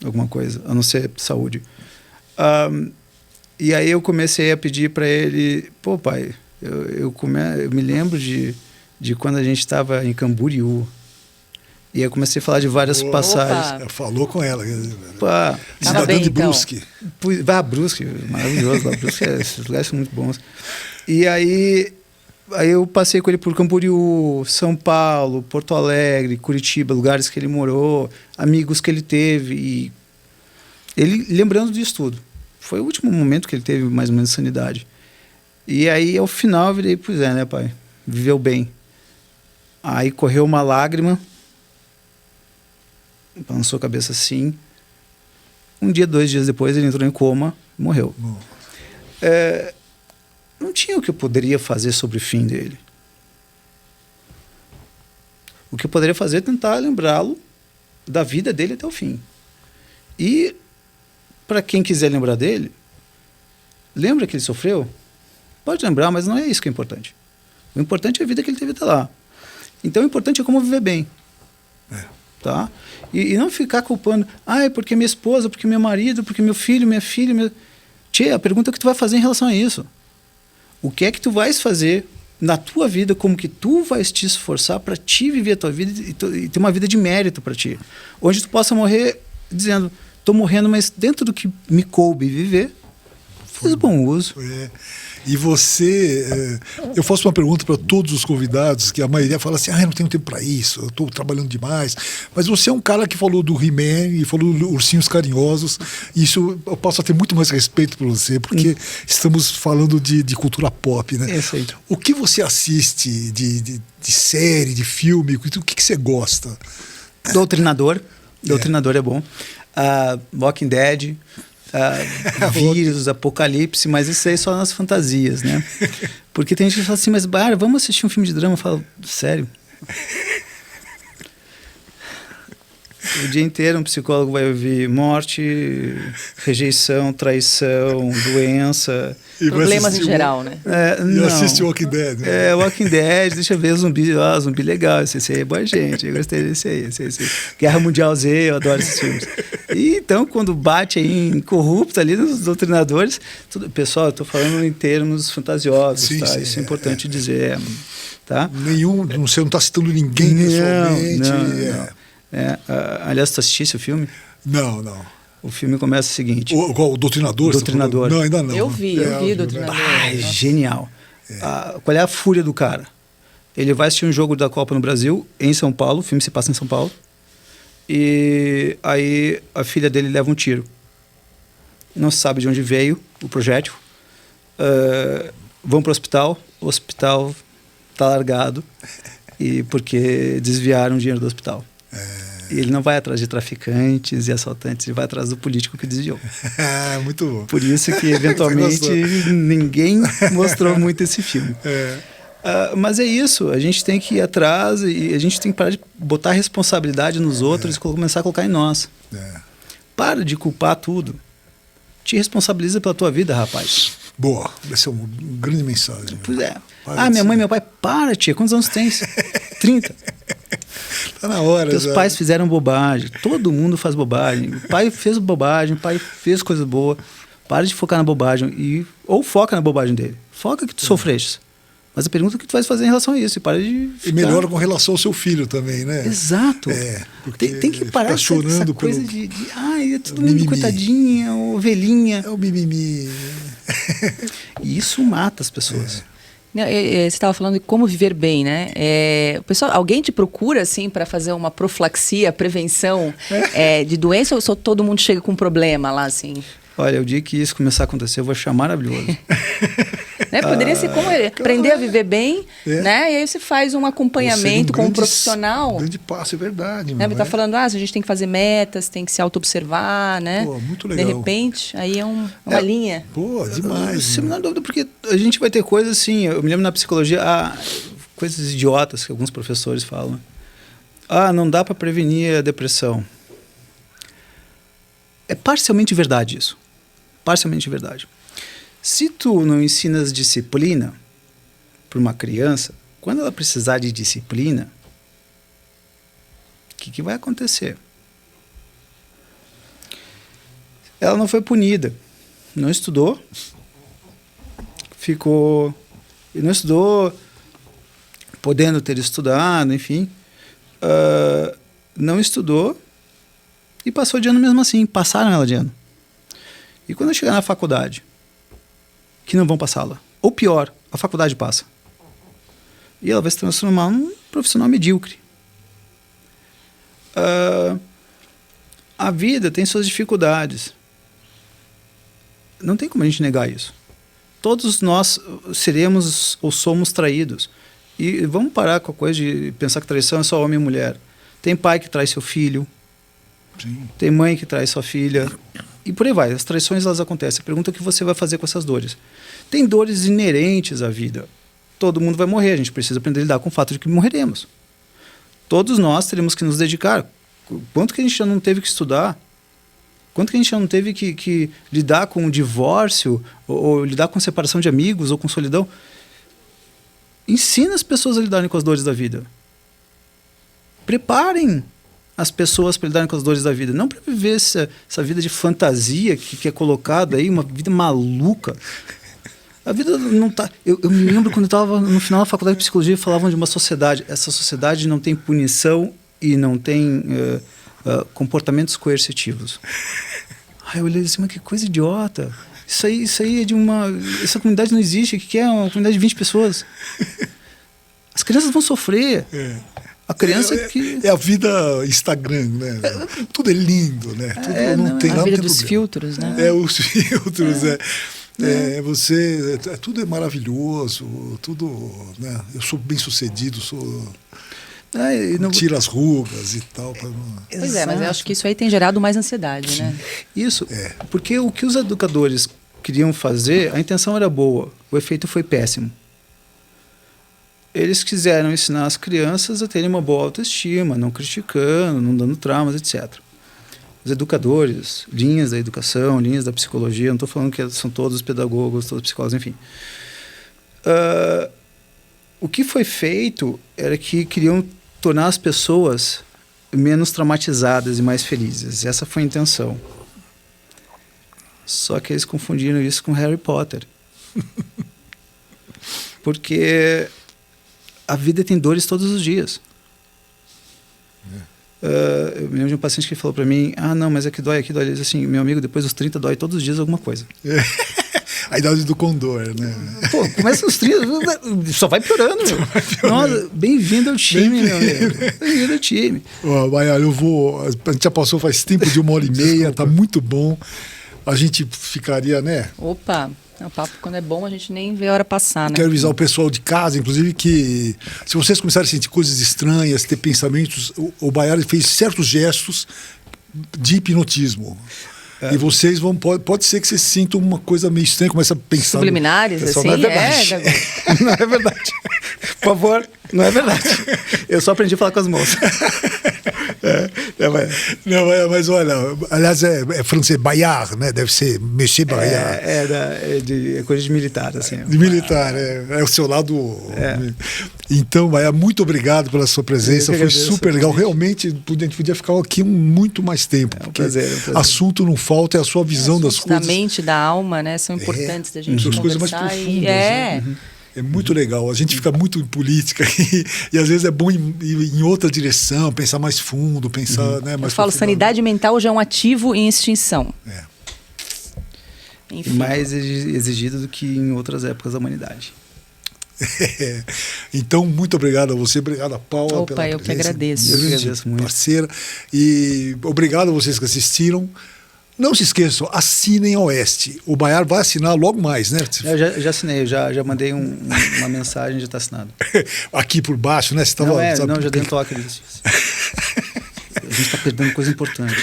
alguma coisa, a não ser saúde. E aí eu comecei a pedir para ele: pô, pai, eu me lembro de quando a gente estava em Camboriú. E aí eu comecei a falar de várias passagens. Falou com ela. Cidadã de Brusque. Brusque, maravilhoso. Brusque, esses lugares são muito bons. E aí eu passei com ele por Camboriú, São Paulo, Porto Alegre, Curitiba, lugares que ele morou, amigos que ele teve. E ele lembrando disso tudo. Foi o último momento que ele teve mais ou menos sanidade. E aí, ao final, eu virei: pois é, né, pai? Viveu bem. Aí correu uma lágrima, balançou a cabeça assim. 1 dia, 2 dias depois, ele entrou em coma e morreu. Não tinha o que eu poderia fazer sobre o fim dele. O que eu poderia fazer é tentar lembrá-lo da vida dele até o fim. E, para quem quiser lembrar dele, lembra que ele sofreu? Pode lembrar, mas não é isso que é importante. O importante é a vida que ele teve até lá. Então, o importante é como viver bem. Tá? E não ficar culpando: é porque minha esposa, porque meu marido, porque meu filho, minha filha... Tchê, a pergunta que tu vai fazer em relação a isso: o que é que tu vais fazer na tua vida, como que tu vais te esforçar para ti viver a tua vida e ter uma vida de mérito para ti, onde tu possa morrer dizendo: estou morrendo, mas dentro do que me coube viver, fiz bom uso. E você... eu faço uma pergunta para todos os convidados, que a maioria fala assim: eu não tenho tempo para isso, eu estou trabalhando demais. Mas você é um cara que falou do He-Man e falou do Ursinhos Carinhosos. E isso eu posso ter muito mais respeito por você, porque estamos falando de cultura pop, né? O que você assiste de série, de filme? O que você gosta? Doutrinador. Doutrinador é bom. Walking Dead... vírus, apocalipse, mas isso aí só nas fantasias, né? Porque tem gente que fala assim: mas vamos assistir um filme de drama. Eu falo: sério? O dia inteiro um psicólogo vai ouvir morte, rejeição, traição, doença. Problemas em geral, né? E assiste Walking Dead. Né? Walking Dead, deixa eu ver zumbi. Zumbi legal, esse aí é boa gente. Eu gostei desse aí. Guerra Mundial Z, eu adoro esses filmes. E então, quando bate aí em corrupto ali nos doutrinadores, pessoal, eu estou falando em termos fantasiosos, tá? Sim, isso é importante dizer. Tá? Você não está citando ninguém pessoalmente. Não. Aliás, tu assististe o filme? Não. O filme começa o seguinte... O Doutrinador? Doutrinador. Não, ainda não. Eu vi o Doutrinador. Genial. Qual é a fúria do cara? Ele vai assistir um jogo da Copa no Brasil, em São Paulo, o filme se passa em São Paulo, E aí a filha dele leva um tiro. Não se sabe de onde veio o projétil. Vão para o hospital está largado, e porque desviaram o dinheiro do hospital. E ele não vai atrás de traficantes e assaltantes, ele vai atrás do político que desviou. Muito bom. Por isso que, eventualmente, ninguém mostrou muito esse filme. Mas é isso, a gente tem que ir atrás e a gente tem que parar de botar a responsabilidade nos outros e começar a colocar em nós. Para de culpar tudo. Te responsabiliza pela tua vida, rapaz. Boa, essa é uma grande mensagem. Pois é. Minha mãe e meu pai, para, tia, quantos anos tens? 30. Tá na hora. Teus pais fizeram bobagem. Todo mundo faz bobagem. O pai fez bobagem, o pai fez coisa boa. Para de focar na bobagem. Ou foca na bobagem dele. Foca que tu sofreste. Mas a pergunta é o que tu vai fazer em relação a isso. E para de ficar... E melhora com relação ao seu filho também, né? Exato. Tem que parar de essa coisa de é todo mundo coitadinha, ovelhinha. É o mimimi. E isso mata as pessoas. Você estava falando de como viver bem, né? O pessoal, alguém te procura assim para fazer uma profilaxia, prevenção de doença, ou só todo mundo chega com um problema lá assim? Olha, o dia que isso começar a acontecer, eu vou achar maravilhoso. Poderia ser como aprender a viver bem, né? E aí você faz um acompanhamento com um profissional. Grande passo, é verdade. Você está falando, a gente tem que fazer metas, tem que se auto-observar, né? Pô, muito legal. De repente, aí é uma linha. Pô, demais. Sem menor dúvida, porque a gente vai ter coisas assim, eu me lembro na psicologia, coisas idiotas que alguns professores falam. Não dá para prevenir a depressão. É parcialmente verdade isso. Parcialmente verdade. Se tu não ensinas disciplina para uma criança, quando ela precisar de disciplina, o que vai acontecer? Ela não foi punida, não estudou, não estudou, podendo ter estudado, enfim, não estudou e passou de ano mesmo assim, passaram ela de ano. E quando chegar na faculdade, que não vão passá-la. Ou pior, a faculdade passa. E ela vai se transformar num profissional medíocre. A vida tem suas dificuldades. Não tem como a gente negar isso. Todos nós seremos ou somos traídos. E vamos parar com a coisa de pensar que traição é só homem e mulher. Tem pai que trai seu filho. Sim. Tem mãe que trai sua filha. E por aí vai, as traições elas acontecem. A pergunta é o que você vai fazer com essas dores. Tem dores inerentes à vida. Todo mundo vai morrer, a gente precisa aprender a lidar com o fato de que morreremos. Todos nós teremos que nos dedicar. Quanto que a gente já não teve que estudar? Quanto que a gente já não teve que lidar com o divórcio, ou lidar com separação de amigos, ou com solidão? Ensina as pessoas a lidarem com as dores da vida. Preparem as pessoas para lidarem com as dores da vida, não para viver essa vida de fantasia que é colocada aí, uma vida maluca. A vida não tá... Eu me lembro quando eu estava no final da faculdade de psicologia, falavam de uma sociedade. Essa sociedade não tem punição e não tem comportamentos coercitivos. Eu olhei assim, mas que coisa idiota. Isso aí é de uma... Essa comunidade não existe, que é uma comunidade de 20 pessoas. As crianças vão sofrer. A criança é a vida Instagram, né? Tudo é lindo, né? Tudo não tem nada. A vida dos filtros, né? Os filtros, tudo é maravilhoso, tudo, né? Eu sou bem sucedido, tira as rugas e tal. Pois mas eu acho que isso aí tem gerado mais ansiedade, né? Isso, porque o que os educadores queriam fazer, a intenção era boa, o efeito foi péssimo. Eles quiseram ensinar as crianças a terem uma boa autoestima, não criticando, não dando traumas, etc. Os educadores, linhas da educação, linhas da psicologia, não estou falando que são todos pedagogos, todos psicólogos, enfim. O que foi feito era que queriam tornar as pessoas menos traumatizadas e mais felizes. Essa foi a intenção. Só que eles confundiram isso com Harry Potter. Porque a vida tem dores todos os dias. Eu me lembro de um paciente que falou para mim, não, mas aqui dói. Ele disse assim, meu amigo, depois dos 30 dói todos os dias alguma coisa. A idade do condor, né? Pô, começa nos 30, só vai piorando. Nossa, bem-vindo ao time, meu amigo. Bem-vindo ao time. Ó, Maiara, a gente já passou faz tempo de 1h30, tá muito bom. A gente ficaria, né? Opa, o papo quando é bom a gente nem vê a hora passar, né? Quero avisar o pessoal de casa, inclusive, que se vocês começarem a sentir coisas estranhas, ter pensamentos, o Maiara fez certos gestos de hipnotismo. E vocês vão, pode ser que vocês sintam uma coisa meio estranha, começa a pensar. Subliminares, Pessoal, assim, não é verdade. Não é verdade. Por favor, não é verdade. Eu só aprendi a falar com as moças. Mas olha, aliás, é francês, Bayard, né? Deve ser Monsieur Bayard. É coisa de militar, assim. De militar, é o seu lado. Então, Bayard, muito obrigado pela sua presença, foi super legal. Realmente, a gente podia ficar aqui muito mais tempo. É um prazer. Assunto não falta, é a sua visão das coisas. Da mente, da alma, né? São importantes da gente As coisas mais conversar. profundas. Né? É muito legal. A gente fica muito em política e às vezes é bom ir em outra direção, pensar mais fundo, pensar né, mais Eu falo, sanidade mental já é um ativo em extinção. Enfim. Mais exigido do que em outras épocas da humanidade. Então, muito obrigado a você, obrigado a Paula. Opa, pela eu que presença, agradeço. Eu agradeço muito. Parceira. E obrigado a vocês que assistiram. Não se esqueçam, assinem a Oeste. O Bayard vai assinar logo mais, né? Eu já assinei, já mandei uma mensagem, já está assinado. Aqui por baixo, né? Você tava, não, já dei um toque disso. A gente está perdendo coisa importante.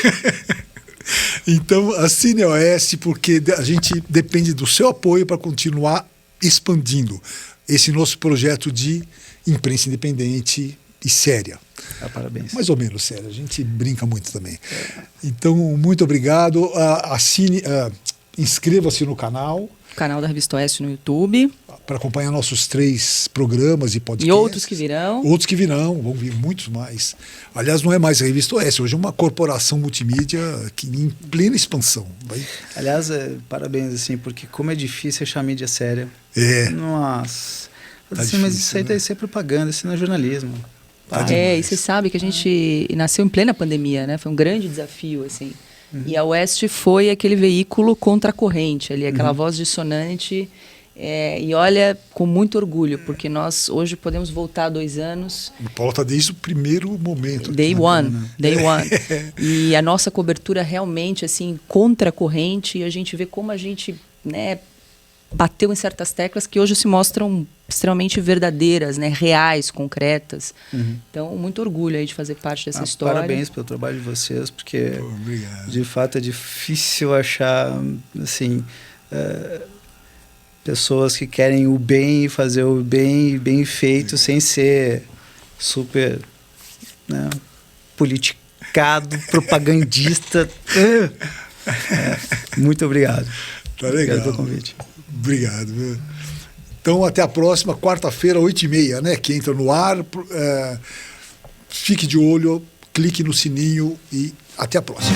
Então, assine a Oeste, porque a gente depende do seu apoio para continuar expandindo esse nosso projeto de imprensa independente e séria. Parabéns. Mais ou menos séria, a gente brinca muito também. Então, muito obrigado. Assine, inscreva-se no canal. Canal da Revista Oeste no YouTube. Para acompanhar nossos 3 programas e podcasts. E outros que virão. Outros que virão, vão vir muitos mais. Aliás, não é mais a Revista Oeste, hoje é uma corporação multimídia que em plena expansão. Aliás, parabéns, assim, porque como é difícil achar mídia séria. Nossa. Tá assim, difícil, mas isso aí deve ser propaganda, isso não é jornalismo. E você sabe que a gente nasceu em plena pandemia, né? Foi um grande desafio, assim. E a Oeste foi aquele veículo contra a corrente, ali, aquela voz dissonante. E olha, com muito orgulho, porque nós hoje podemos voltar 2 anos. O Paulo está desde o primeiro momento. Day one. E a nossa cobertura realmente, assim, contra a corrente, e a gente vê como a gente, né, bateu em certas teclas que hoje se mostram extremamente verdadeiras, né, reais, concretas. Então, muito orgulho aí de fazer parte dessa história. Parabéns pelo trabalho de vocês, porque de fato é difícil achar, assim, pessoas que querem o bem e fazer o bem feito sem ser super, né, politicado, propagandista. Muito obrigado. Tá legal. Obrigado pelo convite. Obrigado. Então, até a próxima, quarta-feira, 8h30, né? Que entra no ar. Fique de olho, clique no sininho e até a próxima.